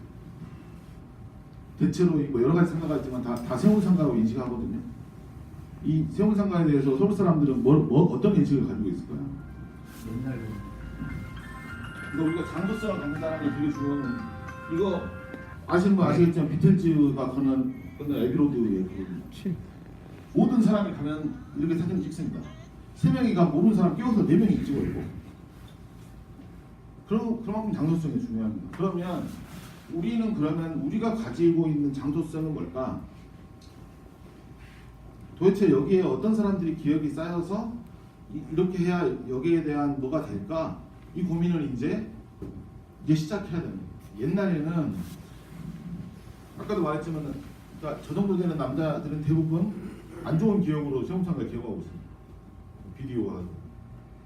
대체로 뭐 여러 가지 상가가 있지만 다 세운상가로 인식하거든요. 이 세운상가에 대해서 서울 사람들은 어떤 인식을 가지고 있을까요?
옛날에
그러니까 우리가 장소성을 갖는다는 게 되게 중요한 건, 이거 아시는 분 아시겠지만 비틀즈가 그는 에비로드의 그 모든 사람이 가면 이렇게 사진을 찍습니다. 3명이가 모르는 사람 끼워서 4명이 찍어 있고. 그만큼 장소성이 중요합니다. 그러면 우리는 그러면 우리가 가지고 있는 장소성은 뭘까? 도대체 여기에 어떤 사람들이 기억이 쌓여서 이렇게 해야 여기에 대한 뭐가 될까? 이 고민을 이제 시작해야 됩니다. 옛날에는 아까도 말했지만 그러니까 저 정도 되는 남자들은 대부분 안 좋은 기억으로 세운상가를 기억하고 있습니다. 비디오가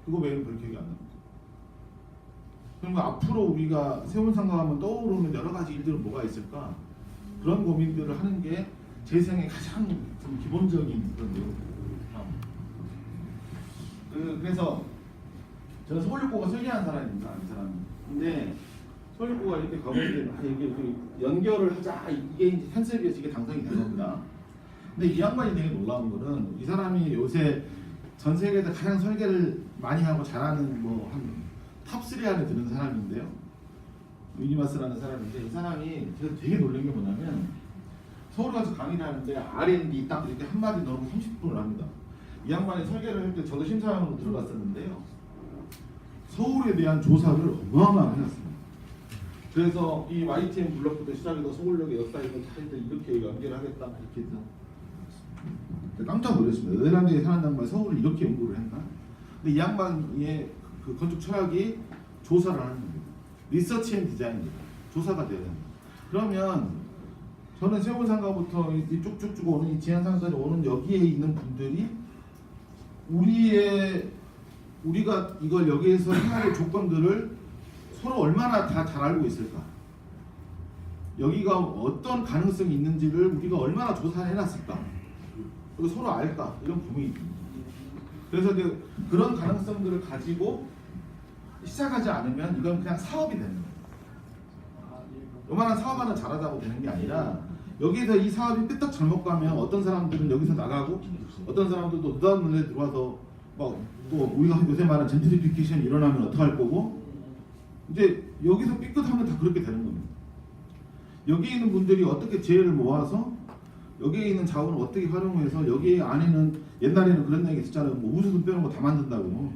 그거 외에는 별 기억이 안 납니다. 그러면 앞으로 우리가 세운상가하면 떠오르는 여러 가지 일들은 뭐가 있을까? 그런 고민들을 하는 게 제 생에 가장 좀 기본적인 그런 내용입니다. 그래서 저는 서울육고가 설계한 사람입니다. 이 사람이. 근데 서울육고가 이렇게 가보는데 이게 연결을 하자 이게 이제 현수에서 이게 당선이 된 겁니다. 근데 이 양반이 되게 놀라운 거는 이 사람이 요새 전 세계에서 가장 설계를 많이 하고 잘하는 뭐 한 탑3 안에 드는 사람인데요. 위니마스라는 사람인데 이 사람이 제가 되게 놀란 게 뭐냐면 서울 가서 강의를 하는데 R&D 딱 이렇게 한마디 넣으면 30분을 합니다. 이 양반이 설계를 할 때 저도 심사위원으로 들어갔었는데요. 서울에 대한 조사를 어마어마하게 해놨습니다. 그래서 이 YTN 블록부터 시작해서 서울역의 역사 이런 다 이렇게 연결하겠다 이렇게 해서 깜짝 놀랐습니다. 네덜란드에 사는 양반이 서울을 이렇게 연구를 했나? 근데 이 양반의 그 건축 철학이 조사를 하는 겁니다. 리서치 앤 디자인입니다. 조사가 돼야 됩니다. 그러면 저는 세운상가부터 이 쭉쭉쭉 오는 이 지안상가까지 오는 여기에 있는 분들이 우리가 이걸 여기에서 해야 할 조건들을 서로 얼마나 다 잘 알고 있을까? 여기가 어떤 가능성이 있는지를 우리가 얼마나 조사해 놨을까? 그리고 서로 알까? 이런 부분이 있습니다. 그래서 그런 가능성들을 가지고 시작하지 않으면 이건 그냥 사업이 되는 거예요. 요만한 사업 하나 잘하자고 되는 게 아니라 여기에서 이 사업이 삐딱 잘못 가면 어떤 사람들은 여기서 나가고 어떤 사람들도 느닷없이 눈에 들어와서 또 우리가 요새 말하는 젠트리피케이션이 일어나면 어떡할 거고 이제 여기서 삐끗하면 다 그렇게 되는 겁니다. 여기 있는 분들이 어떻게 지혜를 모아서 여기에 있는 자원을 어떻게 활용해서 여기 안에는 옛날에는 그런 얘기 있었잖아요. 뭐 우주선 빼는 거 다 만든다고.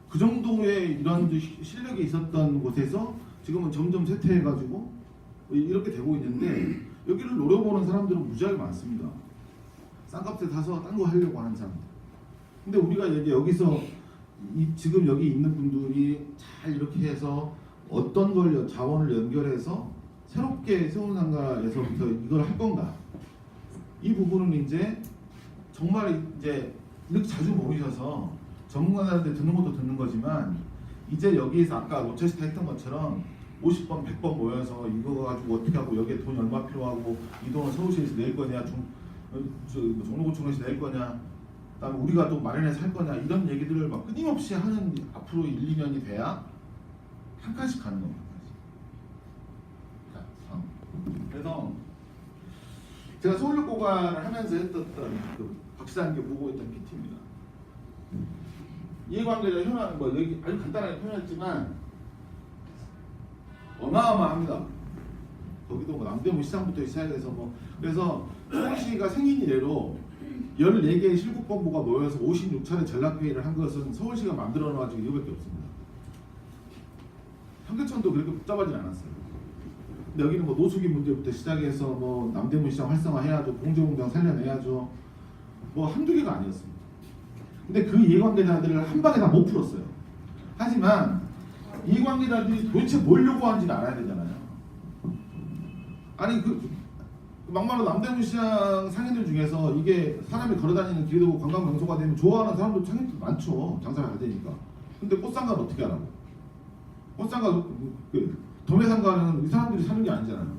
그 정도의 이런 실력이 있었던 곳에서 지금은 점점 쇠퇴해가지고 이렇게 되고 있는데 여기를 노려보는 사람들은 무지하게 많습니다. 싼값에 사서 딴 거 하려고 하는 사람들. 근데 우리가 이제 여기서 지금 여기 있는 분들이 잘 이렇게 해서 어떤 걸 자원을 연결해서 새롭게 세운상가에서부터 이걸 할 건가? 이 부분은 이제 정말 이제 이렇게 자주 모이셔서 전문가들한테 듣는 것도 듣는 거지만 이제 여기에서 아까 로체스터 했던 것처럼 50번, 100번 모여서 이거 가지고 어떻게 하고 여기에 돈이 얼마 필요하고 이 돈을 서울시에서 낼 거냐, 종로구청에서 낼 거냐, 그다음에 우리가 또 마련해서 할 거냐 이런 얘기들을 막 끊임없이 하는 앞으로 1, 2년이 돼야 한 칸씩 가는 겁니다. 그래서 제가 서울역고관을 하면서 했던 그 박시장님께 보고 있던 PT입니다. 이해관계자 현황 뭐 여기 아주 간단하게 표현했지만 어마어마합니다. 거기도 뭐 남대문 시장부터 시작해서 뭐 그래서 서울시가 생긴 이래로 14개의 실국본부가 모여서 56차례 전략회의를 한 것은 서울시가 만들어 놔가지고 이거밖에 없습니다. 현대천도 그렇게 복잡하진 않았어요. 근데 여기는 뭐 노숙인 문제부터 시작해서 뭐 남대문 시장 활성화해야죠, 공정공장 살려내야죠, 뭐 한두 개가 아니었습니다. 근데 그 이해관계자들을 한 방에 다 못 풀었어요. 하지만 이해관계자들이 도대체 뭘 요구하는지를 알아야 되잖아요. 아니 막말로 남대문 시장 상인들 중에서 이게 사람이 걸어다니는 길도 관광 명소가 되면 좋아하는 사람들 상인들 많죠. 장사를 잘 되니까. 근데 꽃상가는 어떻게 하라고? 꽃상가 도매상가는 이 사람들이 사는 게 아니잖아요.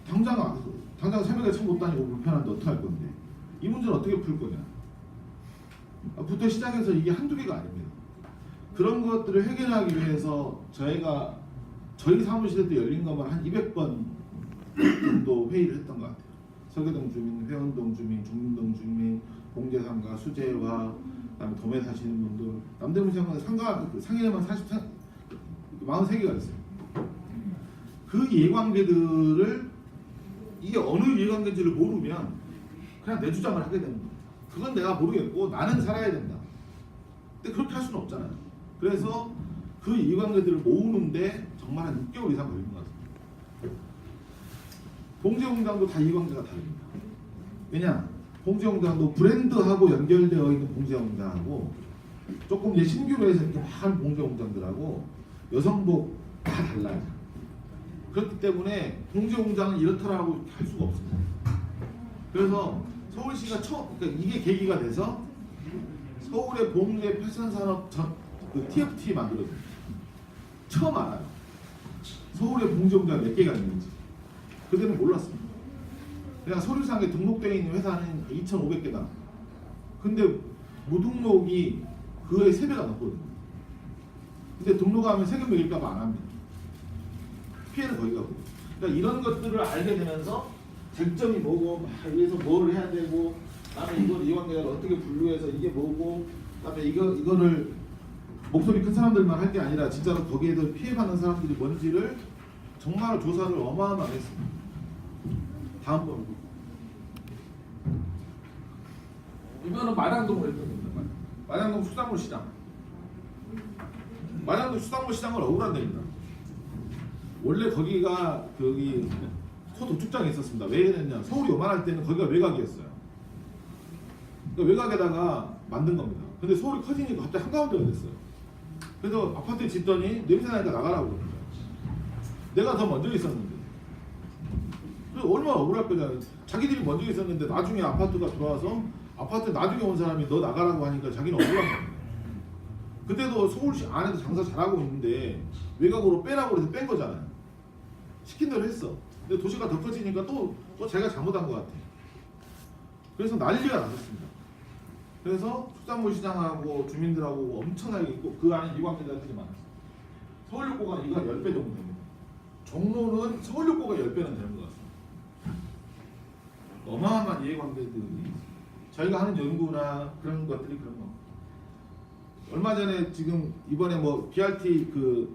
당장 새벽에 차 못 다니고 불편한데 어떻게 할 건데? 이 문제를 어떻게 풀 거냐? 부터 시작해서 이게 한두 개가 아닙니다. 그런 것들을 해결하기 위해서 저희 사무실에 도 열린 것만 한 200번 정도 회의를 했던 것 같아요. 서계동 주민, 회원동 주민, 중림동 주민, 공제상가, 수재와 그다음에 도매 사시는 분들, 남대문 시장은 상인에만 43개가 있어요. 그 이해관계들을 이게 어느 이해관계인지를 모르면
그냥 내 주장을 하게 되는 거예요. 그건 내가 모르겠고 나는 살아야 된다. 근데 그렇게 할 수는 없잖아요. 그래서 그 이해관계들을 모으는데 정말 한 6개월 이상 걸린 것 같습니다. 봉제공장도 다 이해관계가 다릅니다. 왜냐? 봉제공장도 브랜드하고 연결되어 있는 봉제공장하고 조금 이제 신규로 해서 이렇게 많은 봉제공장들하고 여성복 다 달라요. 그렇기 때문에 봉제공장은 이렇다라고 할 수가 없습니다. 그래서 서울시가 그러니까 이게 계기가 돼서 서울의 봉제 패션 산업 그 TFT 만들어집니다. 처음 알아요. 서울에 봉제공장 몇 개가 있는지. 그때는 몰랐습니다. 그냥 서류상에 등록되어 있는 회사는 2,500개다. 근데 무등록이 그의 3배가 넘거든요. 근데 등록하면 세금 매길까봐 안 합니다. 피해는 거기 가고. 그러니까 이런 것들을 알게 되면서 쟁점이 뭐고, 막 여기서 뭐를 해야 되고, 그다음에 이걸 이해관계를 어떻게 분류해서 이게 뭐고, 그다음에 이거를 목소리 큰 사람들만 할 게 아니라 진짜로 거기에서 피해받는 사람들이 뭔지를 정말 조사를 어마어마하게 했습니다. 다음번 이거는 마량동을 했던 겁니다. 마량동 수산물 시장. 마량동 수산물 시장은 억울한 데입니다. 원래 거기가 거기 소도축장이 있었습니다. 왜 그랬냐? 서울이 요만할 때는 거기가 외곽이었어요. 그러니까 외곽에다가 만든 겁니다. 근데 서울이 커지니까 갑자기 한가운데가 됐어요. 그래서 아파트 짓더니 냄새 나니까 나가라고 그러는 거예요. 내가 더 먼저 있었는데. 그래서 얼마나 억울할 거잖아요. 자기들이 먼저 있었는데 나중에 아파트가 들어와서 아파트 나중에 온 사람이 너 나가라고 하니까 자기는 억울한 겁니다. 그때도 서울시 안에서 장사 잘하고 있는데 외곽으로 빼라고 해서 뺀 거잖아요. 시킨 대로 했어. 근데 도시가 더 커지니까 또 자기가 잘못한 것 같아. 그래서 난리가 났었습니다. 그래서 수산물 시장하고 주민들하고 엄청나게 있고 그 안에 이광계자들이 많았어요. 서울역고가 이거 10배 정도 됩니다. 종로는 서울역고가 10배는 되는 것 같습니다. 어마어마한 이해관계들이 저희가 하는 연구나 그런 것들이 그런 거. 얼마 전에 지금 이번에 뭐 BRT 그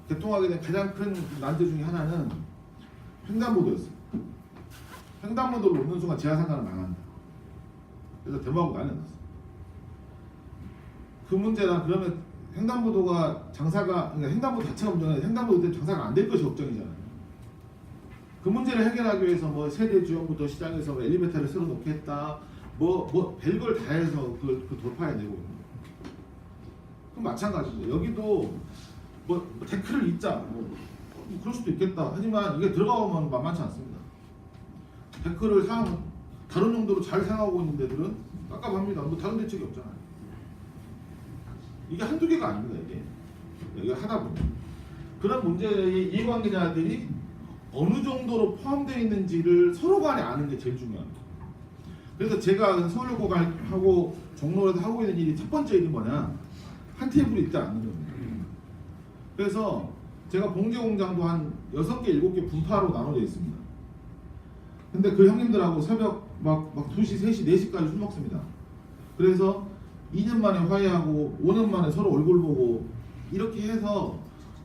개통하게 된 가장 큰 난제 중에 하나는 횡단보도였어요. 횡단보도를 놓는 순간 지하상가는 망한다. 그래서 대모하고 난리 났어요. 그 문제랑 그러면 횡단보도가 장사가 그러니까 횡단보도 자체가 문제가 아니라 횡단보도 때문에 장사가 안 될 것이 걱정이잖아요. 그 문제를 해결하기 위해서 뭐 세대 지원부터 시작해서 뭐 엘리베이터를 새로 놓게 했다. 뭐 별걸 다 해서 그 돌파해내고 있는 거예요. 그럼 마찬가지입니다. 여기도 뭐 데크를 잇자 뭐 그럴 수도 있겠다. 하지만 이게 들어가보면 만만치 않습니다. 데크를 다른 용도로 잘 사용하고 있는 데들은 깝깝합니다. 뭐 다른 대책이 없잖아요. 이게 한두 개가 아닙니다. 이게 하다 보면 그런 문제의 이해관계자들이 어느 정도로 포함되어 있는지를 서로 간에 아는 게 제일 중요합니다. 그래서 제가 서울역고하고 종로에서 하고 있는 일이 첫 번째 일이 뭐냐, 한 테이블이 있지 않는 겁니다. 그래서 제가 봉제공장도 한 6개, 7개 분파로 나눠져 있습니다. 근데 그 형님들하고 새벽 막 2시, 3시, 4시까지 술 먹습니다. 그래서 2년 만에 화해하고 5년 만에 서로 얼굴 보고 이렇게 해서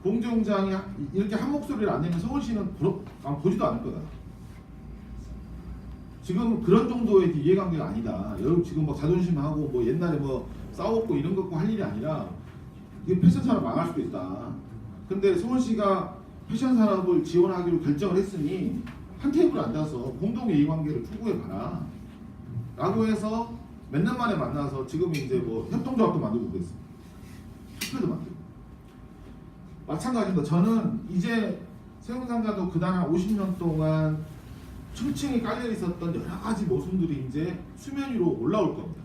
봉제공장이 이렇게 한 목소리를 안 내면 서울시는 보지도 않을 거다. 지금 그런 정도의 이해관계가 아니다. 여러분 지금 막 자존심하고 뭐 옛날에 뭐 싸웠고 이런 거 할 일이 아니라 이게 패션 산업 망할 수도 있다. 근데 서울시가 패션 산업을 지원하기로 결정을 했으니 한 테이블 앉아서 공동의 이해관계를 추구해봐라 라고 해서 몇 년 만에 만나서 지금 이제 뭐 협동조합도 만들고 있습니다. 협회도 만들고. 마찬가지입니다. 저는 이제 세운상가도 그다음 한 50년 동안 층층이 깔려 있었던 여러 가지 모순들이 이제 수면 위로 올라올 겁니다.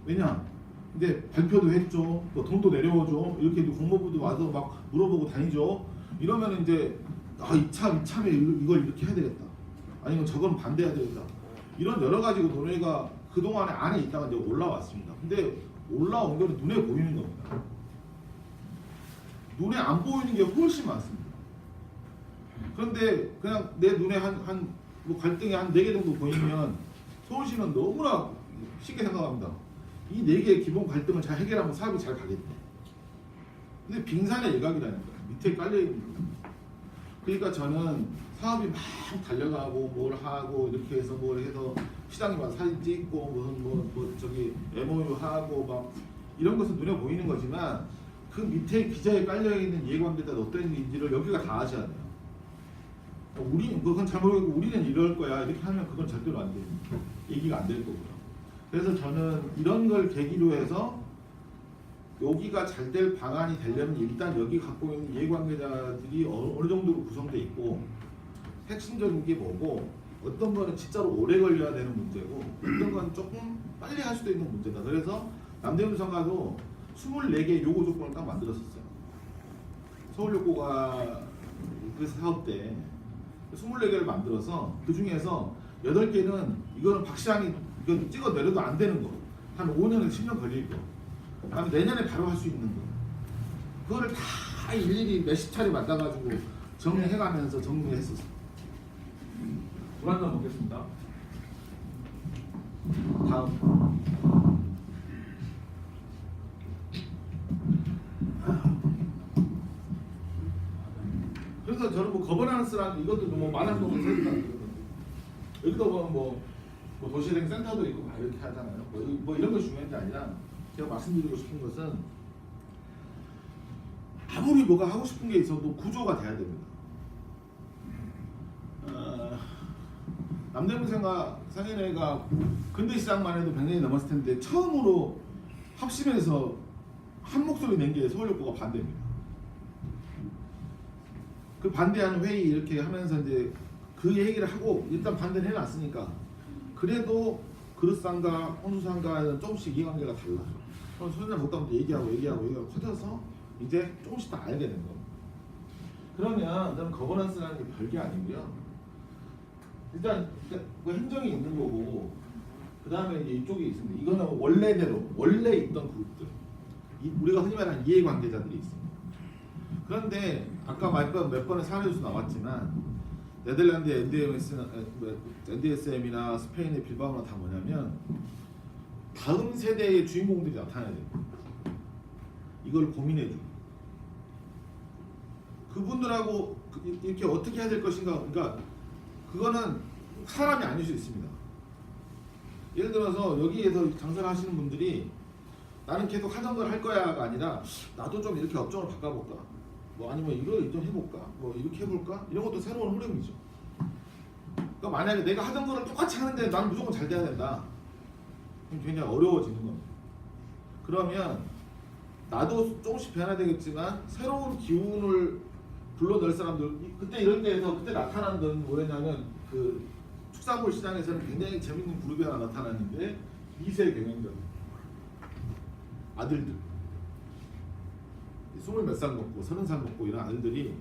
왜냐? 근데 발표도 했죠. 뭐 돈도 내려오죠. 이렇게 국무부도 와서 막 물어보고 다니죠. 이러면 이제 이참에 이걸 이렇게 해야 되겠다. 아니면 저건 반대해야 되겠다. 이런 여러 가지 논의가 그동안에 안에 있다가 이제 올라왔습니다. 근데 올라온 거는 눈에 보이는 겁니다. 눈에 안 보이는 게 훨씬 많습니다. 그런데 그냥 내 눈에 뭐 갈등이 한 4개 정도 보이면 서울시는 너무나 쉽게 생각합니다. 이 4개의 기본 갈등을 잘 해결하면 사업이 잘 가겠다. 근데 빙산의 일각이라는 거예요. 밑에 깔려있는 거예요. 그러니까 저는 사업이 막 달려가고 뭘 하고 이렇게 해서 뭘 해서 시장에 막 사진 찍고 무슨 뭐 저기 MOU 하고 막 이런 것은 눈에 보이는 거지만 그 밑에 기자에 깔려 있는 이해관계자가 어떤 인지를 여기가 다 아셔야 돼요. 우리 그건 잘 모르겠고 우리는 이럴 거야 이렇게 하면 그건 절대로 안 됩니다. 얘기가 안 될 거고요. 그래서 저는 이런 걸 계기로 해서 여기가 잘 될 방안이 되려면 일단 여기 갖고 있는 이해관계자들이 어느 정도로 구성돼 있고 핵심적인 게 뭐고 어떤 거는 진짜로 오래 걸려야 되는 문제고 어떤 건 조금 빨리 할 수도 있는 문제다. 그래서 남대문 상가도 24개 요구 조건을 딱 만들었었어요. 서울욕구가 그 사업 때 24개를 만들어서 그 중에서 8개는 이거는 박 시장이 이건 찍어 내려도 안 되는 거. 한 5년에서 10년 걸릴 거. 그다음에 내년에 바로 할 수 있는 거. 그거를 다 일일이 몇십 차례 만나가지고 정리해가면서 정리했었어.
물 한 잔 먹겠습니다.
다음. 그래서 저는 뭐 거버넌스라는 이것도 뭐 말하는 거면 생각하거든요. 여기도 보면 뭐 도시재생 센터도 있고 막 이렇게 하잖아요. 뭐 이런 거 중요한 게 아니라 제가 말씀드리고 싶은 것은 아무리 뭐가 하고 싶은 게 있어도 구조가 돼야 됩니다. 남대문 상인회가 근대시장만 해도 100년이 넘었을 텐데 처음으로 합심해서 한 목소리 낸 게 서울욕구가 반대입니다. 그 반대하는 회의 이렇게 하면서 이제 그 얘기를 하고 일단 반대를 해놨으니까 그래도 그릇상가, 혼수상가는 조금씩 이해관계가 달라요. 그럼 소리나 먹다 얘기하고 커져서 이제 조금씩 다 알게 된 겁니다. 그러면 저는 거버넌스라는 게 별게 아니고요. 일단 뭐 행정이 있는 거고 그 다음에 이제 이쪽이 있습니다. 이거는 원래 있던 그룹들 우리가 흔히 말하는 이해관계자들이 있습니다. 그런데 아까 몇 번의 사례에서 나왔지만 네덜란드 NDSM이나 스페인의 빌바오나 다 뭐냐면 다음 세대의 주인공들이 나타나야 됩니다. 이걸 고민해주고 그분들하고 이렇게 어떻게 해야 될 것인가. 그러니까 그거는 사람이 아닐 수 있습니다. 예를 들어서 여기에서 장사를 하시는 분들이 나는 계속 하던 걸 할 거야가 아니라 나도 좀 이렇게 업종을 바꿔볼까, 뭐 아니면 이걸 좀 해볼까, 뭐 이렇게 해볼까, 이런 것도 새로운 흐름이죠. 그러니까 만약에 내가 하던 거를 똑같이 하는데 나는 무조건 잘 돼야 된다, 그럼 굉장히 어려워지는 겁니다. 그러면 나도 조금씩 변화되겠지만 새로운 기운을 불러넣을 사람들, 그때 이럴 때에서 그때 나타난 건 뭐였냐면 그 축산물 시장에서는 굉장히 재밌는 그룹이 하나 나타났는데 2세 경영자 아들들 20 몇 살 먹고 30살 먹고 이런 아들들이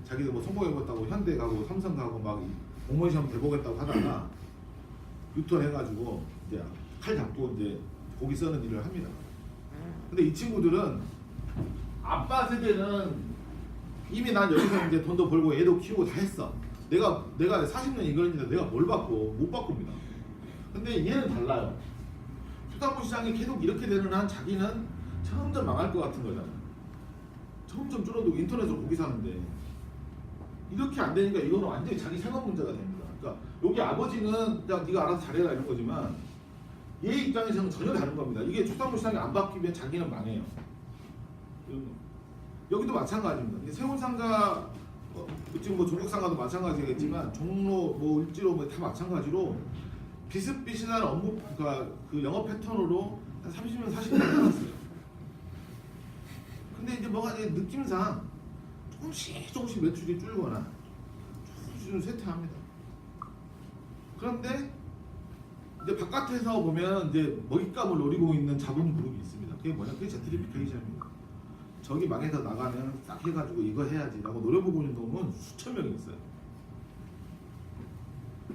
자기들 뭐 성공해봤다고 현대 가고 삼성 가고 막 공무원 시험 대보겠다고 하다가 유턴해가지고 이제 칼 잡고 이제 고기 써는 일을 합니다. 근데 이 친구들은 아빠 세대는 이미 난 여기서 이제 돈도 벌고 애도 키우고 다 했어. 내가 40년 이걸 했는데 내가 뭘 바꿔? 못 바꿉니다. 근데 얘는 달라요. 축산물 시장이 계속 이렇게 되는 한 자기는 점점 망할 것 같은 거잖아. 점점 줄어들고 인터넷으로 고기 사는데 이렇게 안 되니까 이거는 완전히 자기 생업 문제가 됩니다. 그러니까 여기 아버지는 야 네가 알아서 잘해라 이런 거지만 얘 입장에서는 전혀 다른 겁니다. 이게 축산물 시장이 안 바뀌면 자기는 망해요. 여기도 마찬가지입니다. 세운상가 지금 뭐 종국상가도 마찬가지겠지만 종로 뭐 을지로 뭐 다 마찬가지로 비슷비슷한 업무 그러니까 그 영업 패턴으로 한 30년 40년 살았어요. 근데 이제 뭐가 이제 느낌상 조금씩 매출이 줄거나 조금씩 쇠퇴합니다. 그런데 이제 바깥에서 보면 이제 먹잇감을 노리고 있는 자본 그룹이 있습니다. 그게 뭐냐? 그게 젠트리피케이션입니다. 저기 망해서 나가면 딱 해가지고 이거 해야지라고 노려보고 있는 놈은 수천 명이 있어요.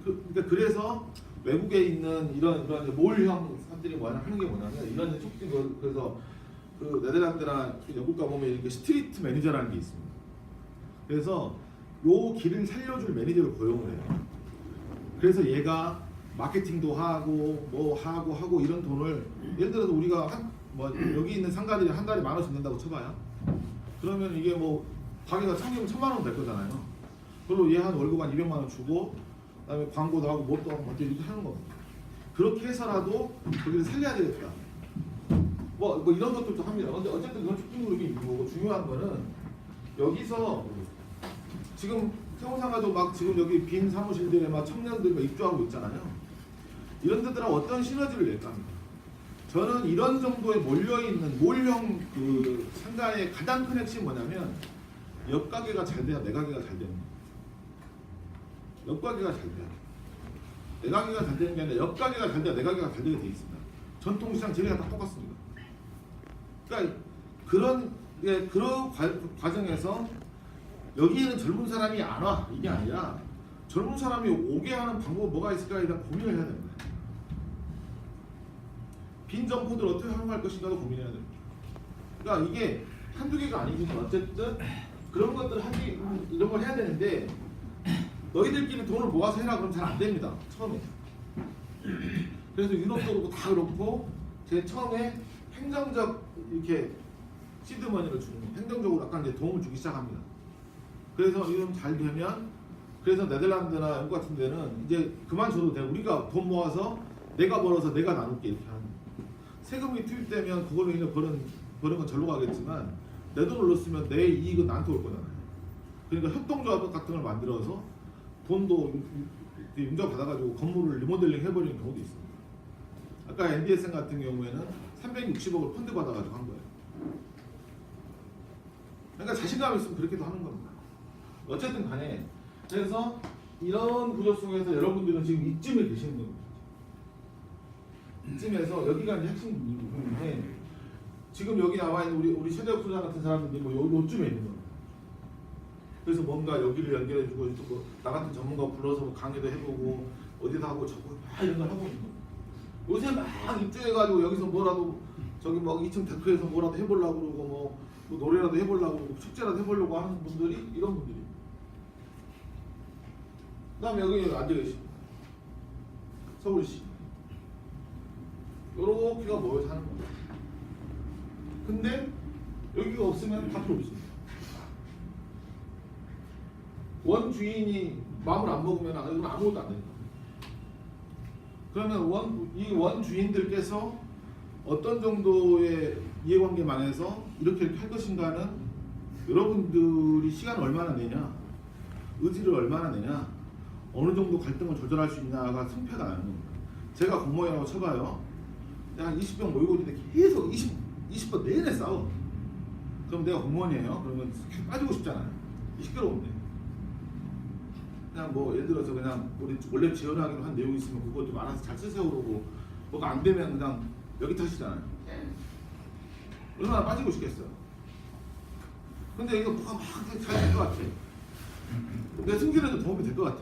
그러니까 그래서 외국에 있는 이런 몰형 사람들이 하는 게 뭐냐면 이런 촉진 그래서 그 네덜란드나 영국 가보면 이렇게 스트리트 매니저라는 게 있습니다. 그래서 요 길을 살려줄 매니저를 고용을 해요. 그래서 얘가 마케팅도 하고 뭐 하고 이런 돈을 예를 들어서 우리가 여기 있는 상가들이 한 달에 10,000원씩 낸다고 쳐봐요. 그러면 이게 뭐 가게가 1,000개면 1,000만 원 될 거잖아요. 그걸로 얘 한 월급 한 200만 원 주고 그다음에 광고도 하고 뭣도 하고 뭐 이렇게 하는 겁니다. 그렇게 해서라도 거기를 살려야 되겠다. 뭐 이런 것들도 합니다. 근데 어쨌든 그건 축구 그룹이 있는 거고 중요한 거는 여기서 지금 세무상가도 막 지금 여기 빈 사무실들에 막 청년들 막 입주하고 있잖아요. 이런 데들하고 어떤 시너지를 낼까 합니다. 저는 이런 정도에 몰려있는 몰형 그 상가의 가장 큰 핵심이 뭐냐면 옆가게가 잘 돼야 내 가게가 잘 되는 거예요. 옆가게가 잘 돼야 돼. 내 가게가 잘 되는 게 아니라 옆가게가 잘 돼야 내 가게가 잘 되게 돼 있습니다. 전통시장 재래가 다 똑같습니다. 그러니까 그런 과정에서 여기에는 젊은 사람이 안 와 이게 아니라 젊은 사람이 오게 하는 방법 뭐가 있을까에 대한 고민을 해야 됩니다. 빈 점포들 어떻게 활용할 것인가도 고민해야 됩니다. 그러니까 이게 한두 개가 아니지만 어쨌든 그런 것들을 하기 이런 걸 해야 되는데 너희들끼리 돈을 모아서 해라 그러면 잘 안 됩니다. 처음에. 그래서 유럽도 그렇고 다 그렇고 제 처음에 행정적 이렇게 시드머니를 주는 거예요. 행정적으로 약간 이제 도움을 주기 시작합니다. 그래서 이런 잘 되면 그래서 네덜란드나 영국 같은 데는 이제 그만 줘도 돼. 우리가 돈 모아서 내가 벌어서 내가 나눌게 이렇게 하는 거예요. 세금이 투입되면 그걸로 인해 버는 건 절로 가겠지만 내 돈을 넣었으면 내 이익은 나한테 올 거잖아요. 그러니까 협동조합 같은 걸 만들어서 돈도 인정 받아가지고 건물을 리모델링 해버리는 경우도 있습니다. 아까 NDSN 같은 경우에는 360억을 펀드 받아가지고 한 거예요. 그러니까 자신감 있으면 그렇게도 하는 겁니다. 어쨌든 간에 그래서 이런 구조 속에서 여러분들은 지금 이쯤에 계시는 겁니다. 이쯤에서 여기가 이제 핵심 부분인데 지금 여기 나와 있는 우리 최대혁 소장 같은 사람들이 뭐 요쯤에 있는 겁니다. 그래서 뭔가 여기를 연결해주고 또 나 같은 전문가 불러서 뭐 강의도 해보고 어디다 하고 저거 막 이런 걸 하고 있는 겁니다. 요새 막 입주해가지고 여기서 뭐라도 저기 뭐 2층 데크에서 뭐라도 해보려고 그러고 뭐 노래라도 해보려고 그러고 축제라도 해보려고 하는 분들이 이런 분들이. 그다음에 여기 앉아 계십니다. 서울시. 요렇게가 모여서 하는 겁니다. 근데 여기가 없으면 다 필요 없습니다. 원 주인이 마음을 안 먹으면 이건 아무것도 안 됩니다. 그러면 이 원 주인들께서 어떤 정도의 이해관계망에서 이렇게 할 것인가는 여러분들이 시간을 얼마나 내냐, 의지를 얼마나 내냐, 어느 정도 갈등을 조절할 수 있냐가 승패가 나는 겁니다. 제가 공무원이라고 쳐봐요. 한 20명 모이고 있는데 계속 20번 내내 싸워. 그럼 내가 공무원이에요. 그러면 빠지고 싶잖아요. 시끄러운데. 그냥 뭐 예를 들어서 그냥 우리 원래 지원하기로 한 내용이 있으면 그거 좀 알아서 잘 쓰세요 그러고 뭐가 안 되면 그냥 여기 탓이잖아요. 얼마나 빠지고 싶겠어요. 근데 이거 뭐가 막 잘 될 것 같아. 내 승진에도 도움이 될 것 같아.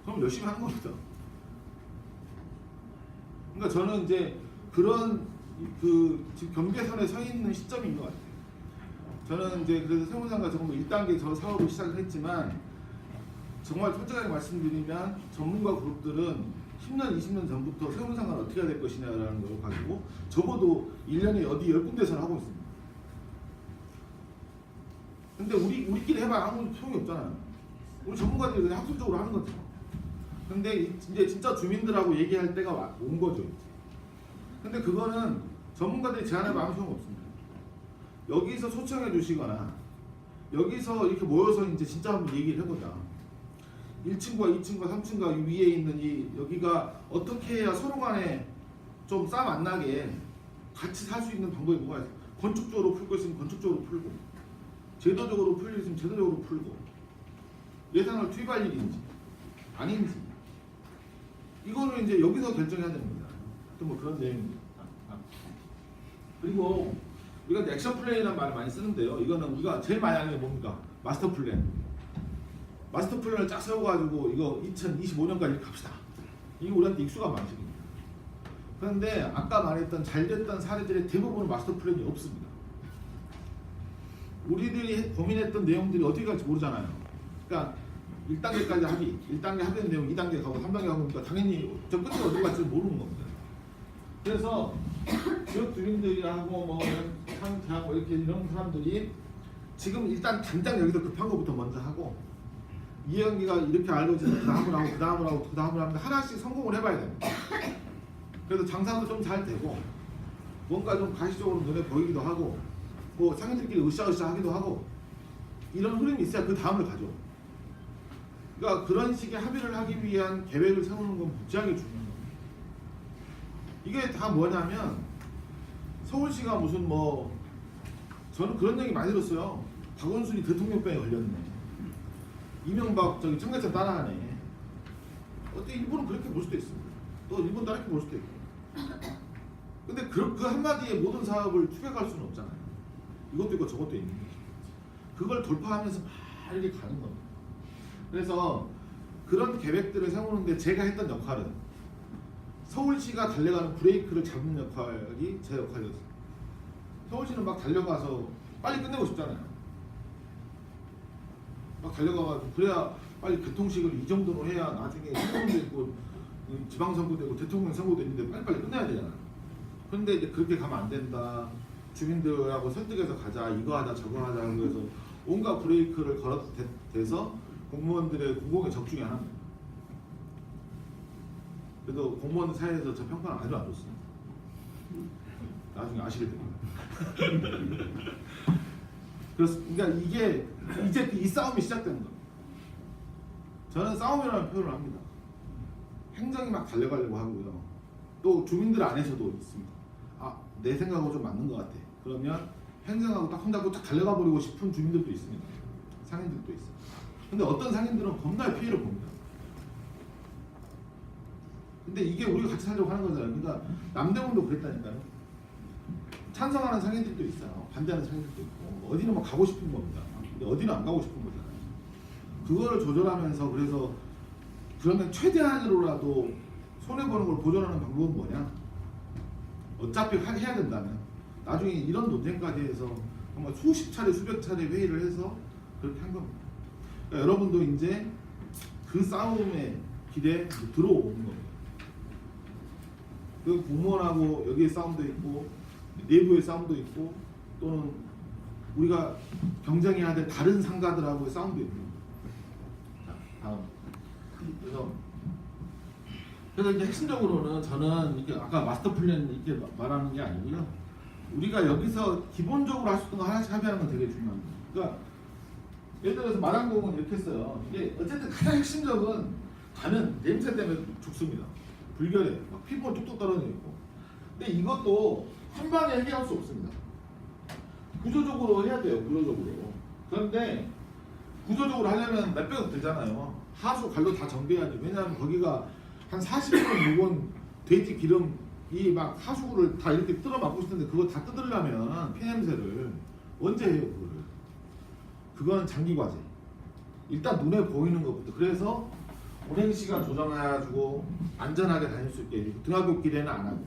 그럼 열심히 하는 겁니다. 그러니까 저는 이제 그런 지금 경계선에 서 있는 시점인 것 같아요. 저는 이제 그래서 세무상가 전부 1단계 저 사업을 시작을 했지만 정말 솔직하게 말씀드리면 전문가 그룹들은 10년, 20년 전부터 세무상가를 어떻게 해야 될 것이냐라는 걸 가지고 적어도 1년에 어디 10군데서 하고 있습니다. 근데 우리끼리 해봐야 아무 소용이 없잖아요. 우리 전문가들이 그냥 학술적으로 하는 거죠. 근데 이제 진짜 주민들하고 얘기할 때가 온 거죠. 근데 그거는 전문가들이 제안해봐 아무 소용 없습니다. 여기서 초청해 주시거나 여기서 이렇게 모여서 이제 진짜 한번 얘기를 해보자. 1층과 2층과 3층과 위에 있는 여기가 어떻게 해야 서로 간에 좀 싸움 안 나게 같이 살 수 있는 방법이 뭐가 있어요? 건축적으로 풀 거 있으면 건축적으로 풀고 제도적으로 풀 일 있으면 제도적으로 풀고 예산을 투입할 일인지 아닌지 이거를 이제 여기서 결정해야 됩니다. 또 뭐 그런 내용입니다. 그리고 우리가 액션 플랜이라는 말을 많이 쓰는데요. 이거는 우리가 제일 많이 하는 게 뭡니까? 마스터 플랜. 마스터 플랜을 쫙 세워가지고 이거 2025년까지 갑시다. 이게 우리한테 익숙한 방식입니다. 그런데 아까 말했던 잘됐던 사례들의 대부분은 마스터 플랜이 없습니다. 우리들이 고민했던 내용들이 어떻게 갈지 모르잖아요. 그러니까 1단계까지 합의, 1단계 합의된 내용 2단계 가고 3단계 가고 그러니까 당연히 저 끝에 어디 갈지 모르는 겁니다. 그래서 지역 주민들이라고 뭐 상태하고 이렇게 이런 사람들이 지금 일단 당장 여기서 급한 것부터 먼저 하고 이해관계가 이렇게 알고지면 그 다음을 하고 그 다음을 하고 그 다음을 하면 하나씩 성공을 해봐야 됩니다. 그래서 장사도 좀 잘 되고 뭔가 좀 가시적으로 눈에 보이기도 하고 뭐 상인들끼리 으쌰으쌰 하기도 하고 이런 흐름이 있어야 그 다음을 가죠. 그러니까 그런 식의 합의를 하기 위한 계획을 세우는 건 무지하게 중요한 겁니다. 이게 다 뭐냐면 서울시가 무슨 뭐 저는 그런 얘기 많이 들었어요. 박원순이 대통령병에 걸렸네. 이명박 저기 청계천 따라하네. 어때 일본은 그렇게 볼 수도 있습니다. 또 일본도 이렇게 볼 수도 있고. 근데 그 한마디에 모든 사업을 추격할 수는 없잖아요. 이것도 있고 저것도 있는 거죠. 그걸 돌파하면서 막 이렇게 가는 겁니다. 그래서 그런 계획들을 세우는데 제가 했던 역할은 서울시가 달려가는 브레이크를 잡는 역할이 제 역할이었어요. 서울시는 막 달려가서 빨리 끝내고 싶잖아요. 막 달려가가지고 그래야 빨리 교통식을 이 정도로 해야 나중에 선거도 있고 지방선거도 있고 대통령 선거도 있는데 빨리빨리 끝내야 되잖아요. 그런데 이제 그렇게 가면 안 된다. 주민들하고 설득해서 가자. 이거 하자 저거 하자. 그래서 온갖 브레이크를 걸어대서 공무원들의 공공의 적중이 하나입니다. 그래도 공무원 사이에서 저 평가는 아주 안 좋습니다. 나중에 아시게 됩니다. 그러니까 이게 이제 이 싸움이 시작되는 겁니다. 저는 싸움이라는 표현을 합니다. 행정이 막 달려가려고 하고요. 또 주민들 안에서도 있습니다. 아, 내 생각하고 좀 맞는 것 같아. 그러면 행정하고 딱 손잡고 딱 달려가 버리고 싶은 주민들도 있습니다. 상인들도 있어요. 근데 어떤 상인들은 겁나 피해를 봅니다. 근데 이게 우리가 같이 살려고 하는 거잖아요. 그러니까 남대문도 그랬다니까요. 찬성하는 상인들도 있어요. 반대하는 상인들도 있고 어디는 막 가고 싶은 겁니다. 근데 어디는 안 가고 싶은 거잖아요. 그거를 조절하면서 그래서 그러면 최대한으로라도 손해보는 걸 보존하는 방법은 뭐냐? 어차피 해야 된다면 나중에 이런 논쟁까지 해서 정말 수십 차례 수백 차례 회의를 해서 그렇게 한 겁니다. 그러니까 여러분도 이제 그 싸움의 길에 들어오는 겁니다. 그 공무원하고 여기에 싸움도 있고 내부의 싸움도 있고 또는 우리가 경쟁해야 될 다른 상가들하고의 싸움도 있고. 자, 다음. 그래서 이제 핵심적으로는 저는 이렇게 아까 마스터 플랜 이렇게 말하는 게 아니고요. 우리가 여기서 기본적으로 할 수 있는 거 하나씩 합의하는 건 되게 중요합니다. 그러니까 예를 들어서 마랑공은 이렇게 했어요. 이게 어쨌든 가장 핵심적은 가면 냄새 때문에 죽습니다. 불결해. 막 피부가 뚝뚝 떨어져 있고. 근데 이것도 한 방에 해결할 수 없습니다. 구조적으로 해야 돼요. 구조적으로. 그런데 구조적으로 하려면 몇백억 들잖아요. 하수 관로 다 정비해야지. 왜냐하면 거기가 한 40분 묵은 돼지 기름이 막 하수구를 다 이렇게 뜯어 막고 싶은데 그거 다 뜯으려면 피냄새를 언제 해요 그거를? 그건 장기 과제. 일단 눈에 보이는 것부터. 그래서 운행 시간 조정해가지고 안전하게 다닐 수 있게 등하굣길에는 안 하고.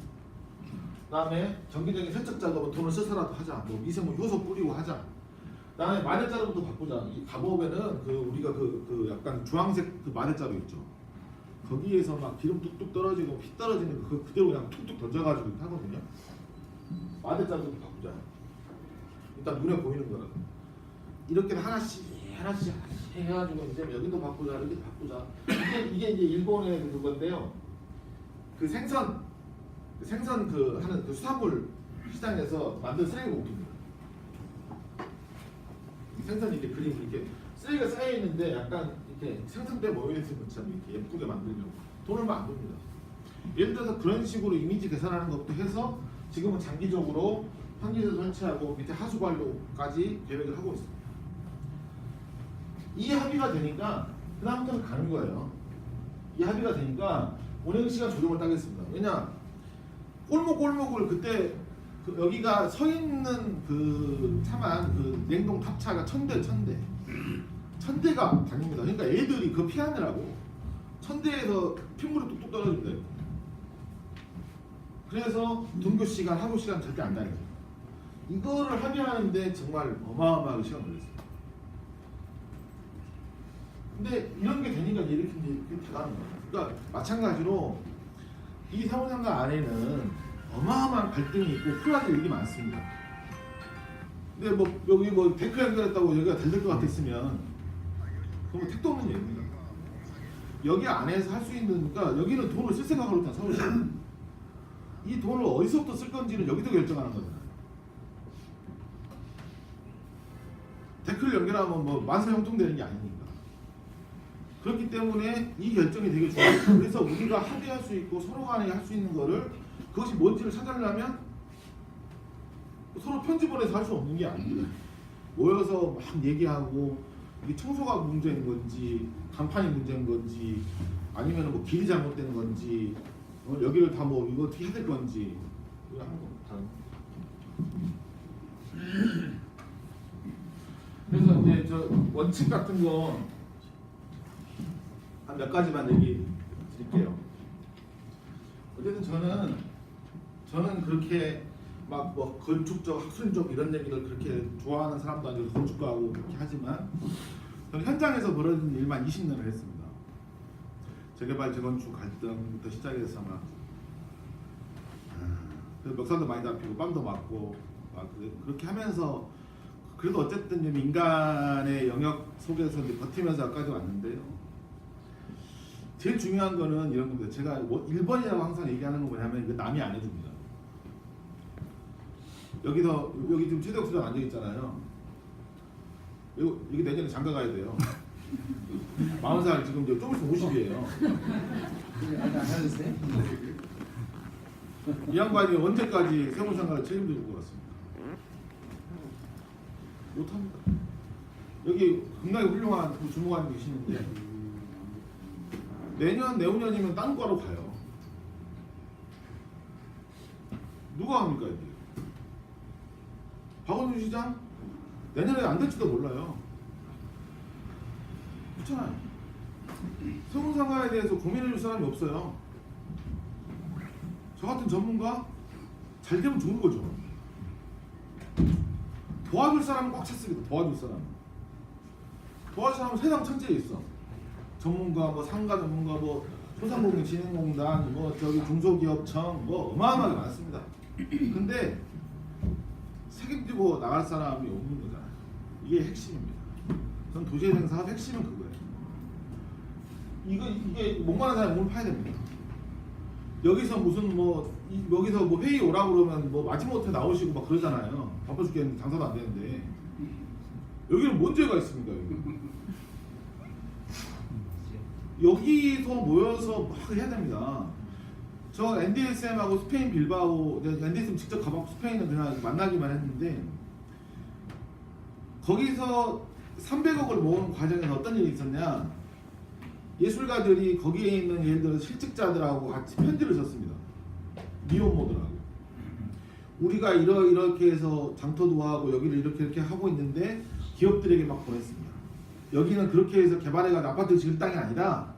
그다음에 정기적인 세척 작업은 돈을 써서라도 하자. 뭐 미세먼 효소 뿌리고 하자. 그다음에 마대자루부터 바꾸자. 이 갑오배는 그 우리가 그 약간 주황색 그 마대자루 있죠. 거기에서 막 기름 뚝뚝 떨어지고 피 떨어지는 거 그대로 그냥 툭툭 던져가지고 하거든요. 마대자루부터 바꾸자. 일단 눈에 보이는 거라. 이렇게 하나씩 해가지고 이제 여기도 바꾸자, 여기도 바꾸자. 이게 이제 일본의 그건데요. 그 생선 그 하는 그 수산물 시장에서 만든 쓰레기 봉투입니다. 생선이 이렇게 그림 이렇게 쓰레기가 쌓여 있는데 약간 이렇게 생선대 모여 있는 것처럼 이렇게 예쁘게 만들려고 돈을 막 안 줍니다. 예를 들어서 그런 식으로 이미지 개선하는 것도 해서 지금은 장기적으로 환기시설 설치하고 밑에 하수 관로까지 계획을 하고 있습니다. 이 합의가 되니까 그 다음부터는 가는 거예요. 이 합의가 되니까 운행 시간 조정을 따겠습니다. 왜냐 골목을 그때 여기가 서 있는 그 차만 그 냉동 탑차가 1000대가 다닙니다. 그러니까 애들이 그거 피하느라고 1000대에서 핏물이 뚝뚝 떨어집니다. 그래서 등교 시간, 하루 시간 절대 안 다니죠. 이거를 합의하는데 정말 어마어마하게 시간 걸렸어요. 근데 이런 게 되니까 이렇게 돼가는 거예요. 그러니까 마찬가지로 이 사무장가 안에는 어마어마한 갈등이 있고 풀어야 될 일이 많습니다. 근데 뭐 여기 뭐 데크 연결했다고 여기가 잘 될 것 같았으면 그러면 택도 없는 얘기입니다. 여기 안에서 할 수 있는, 그러니까 여기는 돈을 쓸 생각을 못한 서울시. 이 돈을 어디서부터 쓸 건지는 여기서 결정하는 거잖아요. 댓글 연결하면 뭐 만사 형통되는 게 아니니까. 그렇기 때문에 이 결정이 되게 중요해요. 그래서 우리가 합의할 수 있고 서로 간에 할 수 있는 거를 그것이 뭔지를 찾으려면 서로 편집을 해서 할 수 없는 게 아닙니다. 모여서 막 얘기하고 이게 청소가 문제인 건지 간판이 문제인 건지 아니면 뭐 길이 잘못된 건지 여기를 다 뭐 이거 어떻게 해야 될 건지 이거 하는 겁니다. 그래서 이제 저 원칙 같은 거 한 몇 가지만 얘기 드릴게요. 어쨌든 저는 그렇게 막 뭐 건축적, 학술적 이런 얘기를 그렇게 좋아하는 사람도 아니고 건축가하고 그렇게 하지만 저는 현장에서 벌어진 일만 20년을 했습니다. 재개발, 재건축 갈등부터 시작해서 막 멱살도 많이 잡히고 빵도 맞고 막 그렇게 하면서 그래도 어쨌든 좀 인간의 영역 속에서 이제 버티면서 여기까지 왔는데요. 제일 중요한 거는 이런 겁니다. 제가 1번이라고 항상 얘기하는 건 뭐냐면 이거 남이 안 해줍니다. 여기 지금 최대욱 수장 앉아 있잖아요. 여기 내년에 장가 가야 돼요. 40살 지금 이제 좀 있으면 50이에요. 이 양반이 언제까지 세무상가를 책임지고 갔습니까? 못합니다. 여기 굉장히 훌륭한 주무관님 계시는데 내후년이면 다른 과로 가요. 누가 합니까 이게? 박원순 시장 내년에 안 될지도 몰라요. 그렇잖아요. 세무상가에 대해서 고민해줄 사람이 없어요. 저 같은 전문가 잘 되면 좋은 거죠. 도와줄 사람은 꽉 찼습니다. 도와줄 사람은 세상 천지에 있어. 전문가, 뭐 상가 전문가, 뭐 소상공인진흥공단, 뭐 저기 중소기업청, 뭐 어마어마하게 많습니다. 근데 책임지고 나갈 사람이 없는 거잖아요. 이게 핵심입니다. 전 도시재생 사업 핵심은 그거예요. 이게 목마른 사람이 몸을 파야 됩니다. 여기서 무슨 여기서 뭐 회의 오라고 그러면 뭐 마지못해 나오시고 막 그러잖아요. 바빠 죽겠는데 장사도 안 되는데 여기는 뭔 죄가 있습니까? 여기서 모여서 막 해야 됩니다. 저 NDSM하고 스페인 빌바오, NDSM 직접 가봤고 스페인은 그냥 만나기만 했는데 거기서 300억을 모으는 과정에서 어떤 일이 있었냐? 예술가들이 거기에 있는 예를 들어 실직자들하고 같이 편지를 썼습니다. 미혼모들하고 우리가 이렇게 해서 장터도 하고 여기를 이렇게 하고 있는데 기업들에게 막 보냈습니다. 여기는 그렇게 해서 개발해가 아파트 지을 땅이 아니라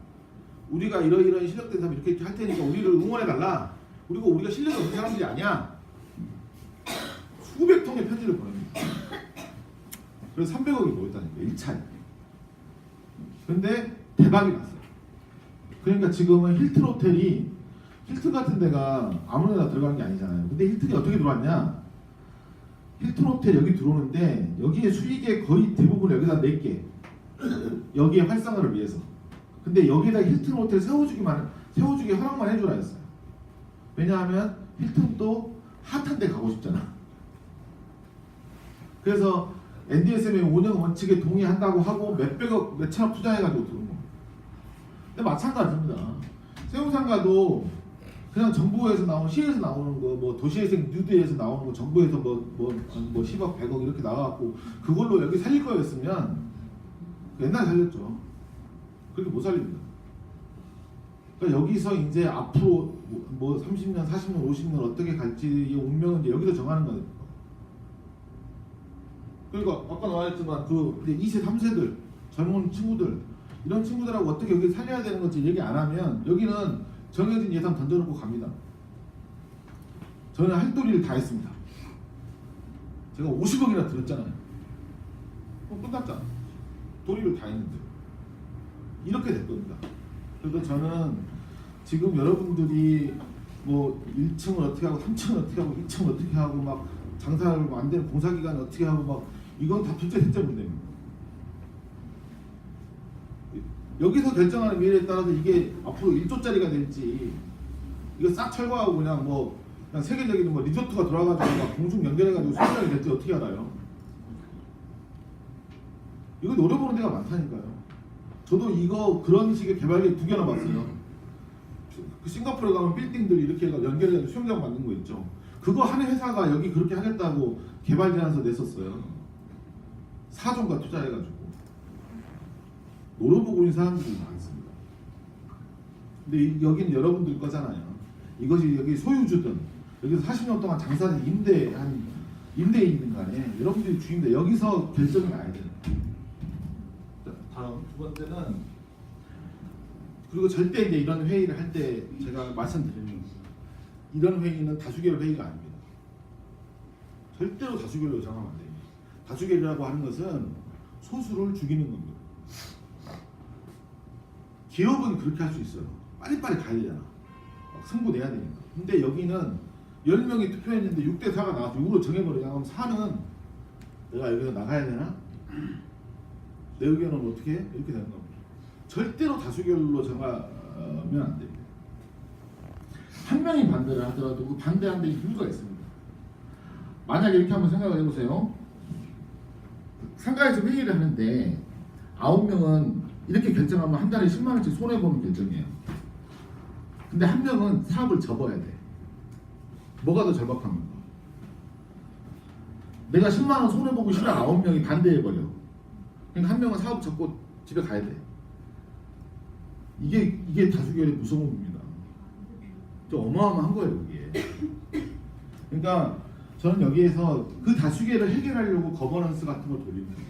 우리가 이런 실력된 사람 이렇게 할 테니까 우리를 응원해달라. 그리고 우리가 실력이 없는 사람들이 아니야. 수백 통의 편지를 보냅니다. 그래서 300억이 모였다니까 1차에. 근데 대박이 났어요. 그러니까 지금은 힐튼 호텔이 힐튼 같은 데가 아무 데나 들어가는 게 아니잖아요. 근데 힐튼이 어떻게 들어왔냐? 힐튼 호텔 여기 들어오는데 여기에 수익의 거의 대부분 여기다 낼게. 여기에 활성화를 위해서. 근데 여기다 힐튼 호텔 세워주기 허락만 해주라 했어요. 왜냐하면 힐튼도 핫한 데 가고 싶잖아. 그래서 NDSM의 운영 원칙에 동의한다고 하고 몇백억, 몇천억 투자해가지고 들어온 겁니다. 근데 마찬가지입니다. 세무상가도 그냥 정부에서 나오는 시에서 나오는 거, 뭐 도시재생 뉴딜에서 나오는 거, 정부에서 뭐 10억, 100억 이렇게 나와갖고 그걸로 여기 살릴 거였으면 옛날에 살렸죠. 그렇게 못 살립니다. 그러니까 여기서 이제 앞으로 뭐 30년, 40년, 50년 어떻게 갈지 이 운명은 이제 여기서 정하는 거예요. 그러니까 아까 나왔지만 그 이제 2세, 3세들 젊은 친구들 이런 친구들하고 어떻게 여기 살려야 되는 건지 얘기 안 하면 여기는 정해진 예산 던져놓고 갑니다. 저는 할 도리를 다 했습니다. 제가 50억이나 들었잖아요. 끝났잖아. 도리를 다 했는데 이렇게 될 겁니다. 그래서 저는 지금 여러분들이 뭐 1층을 어떻게 하고 3층을 어떻게 하고 2층을 어떻게 하고 막 장사를 안 되는 공사기관을 어떻게 하고 막 이건 다 둘째 셋째 문제입니다. 여기서 결정하는 미래에 따라서 이게 앞으로 1조짜리가 될지 이거 싹 철거하고 그냥 뭐 그냥 세계적인 뭐 리조트가 돌아가지고 막 공중 연결해가지고 수준이 될지 어떻게 알아요? 이거 노려보는 데가 많다니까요. 저도 이거 그런 식의 개발기 2개나 봤어요. 그 싱가포르에 가면 빌딩들 이렇게 연결해서 수영장 만든 거 있죠. 그거 하는 회사가 여기 그렇게 하겠다고 개발 제안서 냈었어요. 4조가 투자해가지고 노려보고 있는 사람들이 많습니다. 근데 여기는 여러분들 거잖아요. 이것이 여기 소유주든 여기서 40년 동안 장사를 임대인든 간에 여러분들이 주인데 여기서 결정이 나야 돼요. 다음 2번째는 그리고 절대 이제 이런 회의를 할 때 제가 말씀드리는 이런 회의는 다수결 회의가 아닙니다. 절대로 다수결로 요청하면 안 됩니다. 다수결이라고 하는 것은 소수를 죽이는 겁니다. 기업은 그렇게 할 수 있어요. 빨리빨리 가야 되잖아. 막 승부 내야 되니까. 근데 여기는 10명이 투표했는데 6대4가 나와서 6으로 정해버리자. 그럼 4는 내가 여기서 나가야 되나? 내 의견은 어떻게 해? 이렇게 되는 겁니다. 절대로 다수결로 정하면 안 됩니다. 한 명이 반대를 하더라도 그 반대하는 데 이유가 있습니다. 만약에 이렇게 한번 생각을 해보세요. 상가에서 회의를 하는데 9명은 이렇게 결정하면 한 달에 10만 원씩 손해보는 결정이에요. 근데 한 명은 사업을 접어야 돼. 뭐가 더 절박합니까? 내가 10만 원 손해보고 싫어 9명이 반대해버려. 그러니까 한 명은 사업 접고 집에 가야 돼. 이게 다수결의 무서움입니다. 좀 어마어마한 거예요, 이게. 그러니까 저는 여기에서 그 다수결을 해결하려고 거버넌스 같은 걸 돌립니다.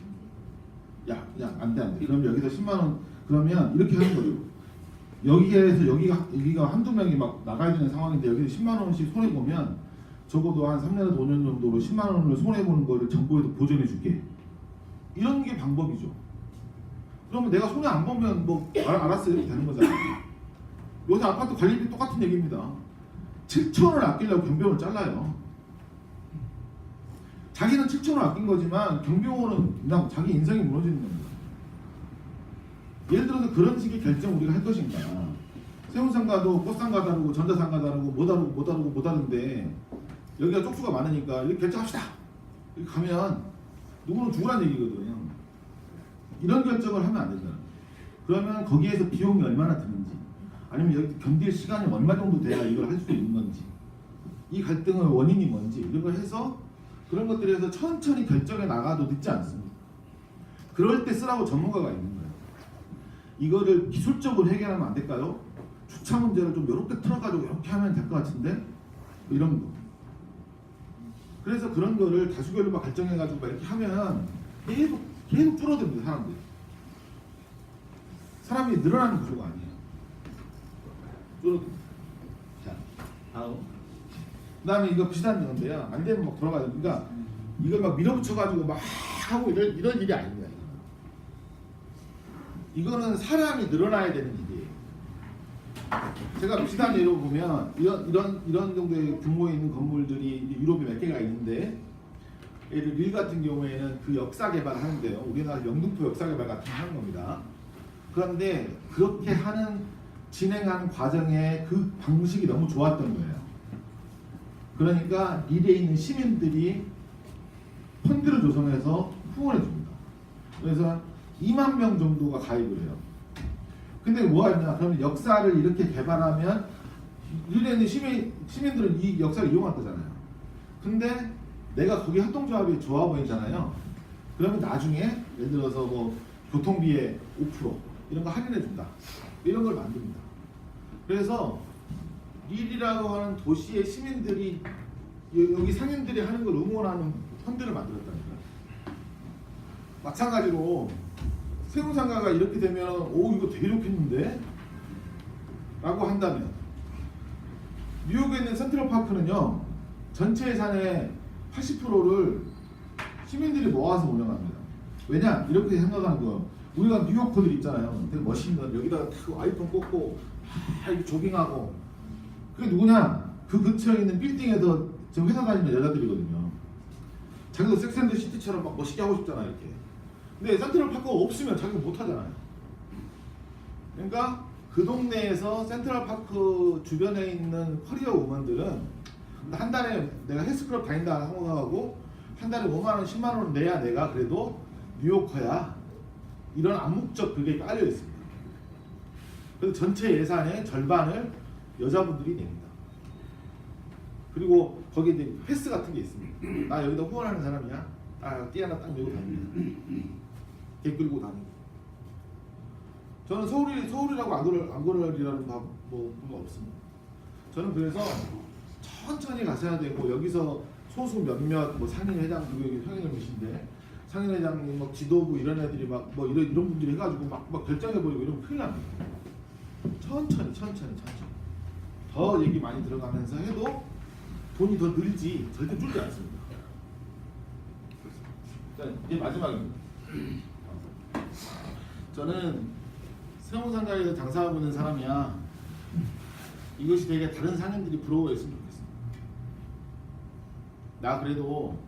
야, 안 돼. 그럼 여기서 10만 원 그러면 이렇게 하는 거죠. 여기에서 여기가 한두 명이 막 나가야 되는 상황인데 여기서 10만 원씩 손해 보면 적어도 한 3년에서 5년 정도로 10만 원을 손해 보는 거를 정부에서 보전해 줄게. 이런 게 방법이죠. 그러면 내가 손해 안 보면 뭐 알았어 이렇게 되는 거잖아요. 요새 아파트 관리비 똑같은 얘기입니다. 7천원을 아끼려고 경비원을 잘라요. 자기는 7천원 아낀 거지만 경비원은 그냥 자기 인생이 무너지는 겁니다. 예를 들어서 그런 식의 결정 우리가 할 것인가. 세운상가도 꽃상가 다르고 전자상가 다르고 뭐 다른데 여기가 쪽수가 많으니까 이렇게 결정합시다. 이렇게 가면 누구는 죽으란 얘기거든요. 이런 결정을 하면 안 된다. 그러면 거기에서 비용이 얼마나 드는지 아니면 여기 견딜 시간이 얼마 정도 돼야 이걸 할 수 있는 건지 이 갈등의 원인이 뭔지 이런 걸 해서 그런 것들에서 천천히 결정해 나가도 늦지 않습니다. 그럴 때 쓰라고 전문가가 있는 거예요. 이거를 기술적으로 해결하면 안 될까요? 주차 문제를 좀 이렇게 틀어가지고 이렇게 하면 될 것 같은데 이런 거. 그래서 그런 거를 다수결로 막 결정해가지고 막 이렇게 하면 계속 줄어듭니다. 사람이 늘어나는 구조가 아니에요. 줄어듭니다. 자, 다음. 그다음에 이거 비슷한 건데요. 안 되면 막 돌아가요. 그러니까 이걸 막 밀어붙여가지고 막 하고 이런 일이 아닙니다. 이거는 사람이 늘어나야 되는 일이에요. 제가 비슷한 예로 보면 이런 정도의 규모에 있는 건물들이 유럽에 몇 개가 있는데 예를 릴 같은 경우에는 그 역사 개발을 하는데요. 우리나라 영등포 역사 개발 같은 거 하는 겁니다. 그런데 그렇게 진행하는 과정에 그 방식이 너무 좋았던 거예요. 그러니까 릴에 있는 시민들이 펀드를 조성해서 후원해 줍니다. 그래서 2만 명 정도가 가입을 해요. 근데 뭐가 있냐? 그러면 역사를 이렇게 개발하면 릴에 있는 시민들은 이 역사를 이용할 거잖아요. 근데 내가 거기 협동조합이 좋아 보이잖아요. 그러면 나중에 예를 들어서 뭐 교통비의 5% 이런 거 할인해 준다. 이런 걸 만듭니다. 그래서 릴이라고 하는 도시의 시민들이 여기 상인들이 하는 걸 응원하는 펀드를 만들었다니까요. 마찬가지로 세운상가가 이렇게 되면 오 이거 되게 좋겠는데? 라고 한다면 뉴욕에 있는 센트럴파크는요 전체 예산의 80%를 시민들이 모아서 운영합니다. 왜냐? 이렇게 생각하는 거예요. 우리가 뉴요커들 있잖아요. 되게 멋있는 여기다가 딱 아이폰 꽂고 이렇게 조깅하고 그게 누구냐? 그 근처에 있는 빌딩에서 지금 회사 다니는 여자들이거든요. 자기도 섹스앤더시티처럼 막 멋있게 하고 싶잖아 이렇게. 근데 센트럴파크가 없으면 자기가 못 하잖아요. 그러니까 그 동네에서 센트럴파크 주변에 있는 커리어 우먼들은 한 달에 내가 헬스클럽 다닌다 하고 한 달에 5만 원, 10만 원 내야 내가 그래도 뉴요커야. 이런 암묵적 그게 깔려 있습니다. 그래서 전체 예산의 절반을 여자분들이 냅니다. 그리고 거기에 이제 패스 같은 게 있습니다. 나 여기다 후원하는 사람이야. 띠 하나 딱 메고 다닙니다. 개 끌고 다니고. 저는 서울이라고 안 그럴이라는 뭐 없습니다. 저는 그래서 천천히 가셔야 되고 여기서 소수 몇몇 뭐 상인회장 여기 상인회장이신데 상인회장님 뭐 지도부 이런 애들이 막 뭐 이런 분들이 해가지고 막 결정해버리고 이러면 큰일 납니다. 천천히 더 얘기 많이 들어가면서 해도 돈이 더 늘지 절대 줄지 않습니다. 자, 이제 마지막입니다. 저는 세무상가에서 장사하고 있는 사람이야. 이것이 되게 다른 상인들이 부러워했으면 좋겠습니다. 나 그래도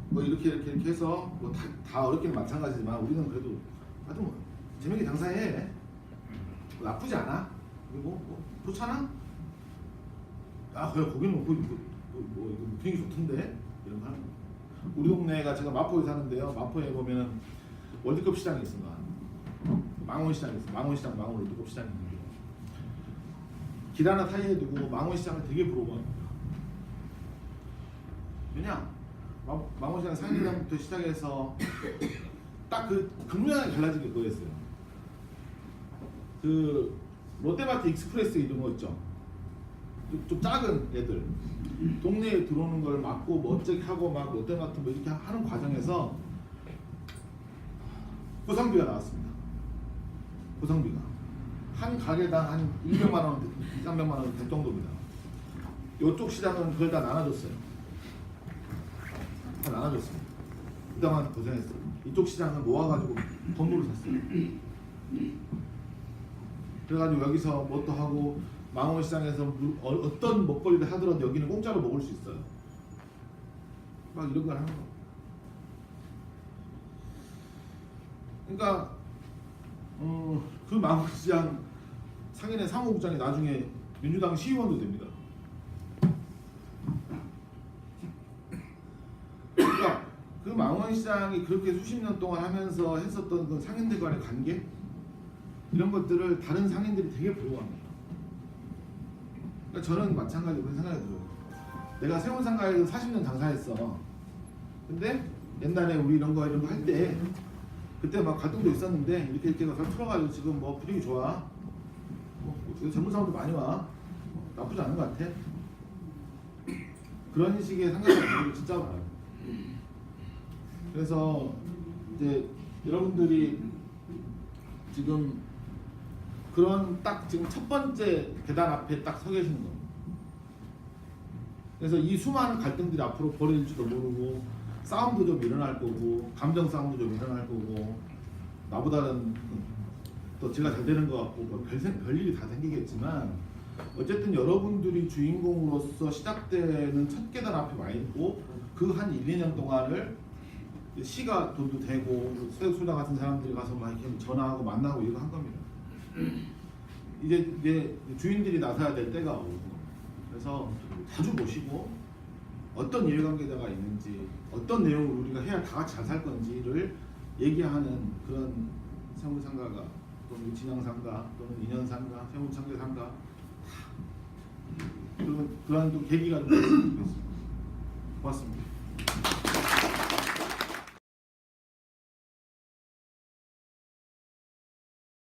뭐 이렇게 해서 뭐 다 어렵기는 마찬가지지만 우리는 그래도 하여튼 뭐 재밌게 장사해. 뭐 나쁘지 않아. 그리고 뭐 좋잖아. 그래 거기는 뭐 이거 분위기 좋던데 이런 거 하는 거. 우리 동네가 제가 마포에 사는데요. 마포에 보면은 월드컵 시장이 있습니다. 망원시장이 있어요. 망원시장, 망원 월드컵 시장이 있는데 길 하나 사이에 두고 망원시장을 되게 부러워합니다. 왜냐? 망원시장 상인장부터 시작해서 딱 그 극명하게 갈라진 게 그거였어요. 그 롯데마트 익스프레스 이런 거 있죠. 좀 작은 애들 동네에 들어오는 걸 막고 멋지게 하고 막 롯데마트 뭐 이렇게 하는 과정에서 고상비가 나왔습니다. 고상비가 한 가게당 한 200만 원, 300만 원 될 정도입니다. 이쪽 시장은 그걸 다 나눠줬어요. 다 나눠줬습니다. 그동안 고생했어요. 이쪽 시장은 모아가지고 건물을 샀어요. 그래가지고 여기서 뭣도 하고 망원시장에서 어떤 먹거리를 하더라도 여기는 공짜로 먹을 수 있어요. 막 이런 걸 하는 거. 그러니까 그 망원시장 상인의 사무국장이 나중에 민주당 시의원도 됩니다. 그러니까 그 망원시장이 그렇게 수십 년 동안 하면서 했었던 그 상인들 간의 관계 이런 것들을 다른 상인들이 되게 부러워합니다. 그러니까 저는 마찬가지로 그런 생각이 들어요. 내가 세운상가에서 40년 장사했어. 근데 옛날에 우리 이런 거 할 때 그때 막 갈등도 있었는데 이렇게 잘 풀어가지고 지금 뭐 분위기 좋아. 전문사원도 많이 와. 나쁘지 않은 것 같아. 그런 식의 상가들이 진짜 많아요. 그래서 이제 여러분들이 지금 그런 딱 지금 첫 번째 계단 앞에 딱 서 계시는 겁니다. 그래서 이 수많은 갈등들이 앞으로 벌어질지도 모르고 싸움도 좀 일어날 거고 감정 싸움도 좀 일어날 거고 나보다는 또 제가 잘 되는 것 같고 뭐 별일이 다 생기겠지만 어쨌든 여러분들이 주인공으로서 시작되는 첫 계단 앞에 와 있고 그 한 1, 2년 동안을 시가 돈도 되고 새우수다 같은 사람들이 가서 막 이렇게 전화하고 만나고 이거 한 겁니다. 이제 주인들이 나서야 될 때가 오고 그래서 자주 모시고 어떤 이해관계자가 있는지 어떤 내용을 우리가 해야 다 같이 잘 살 건지를 얘기하는 그런 세무상가가 또는 진양상가 또는 인연상가 세무청계상가 그런 또 계기가 좀 됐으면 좋겠습니다. 고맙습니다.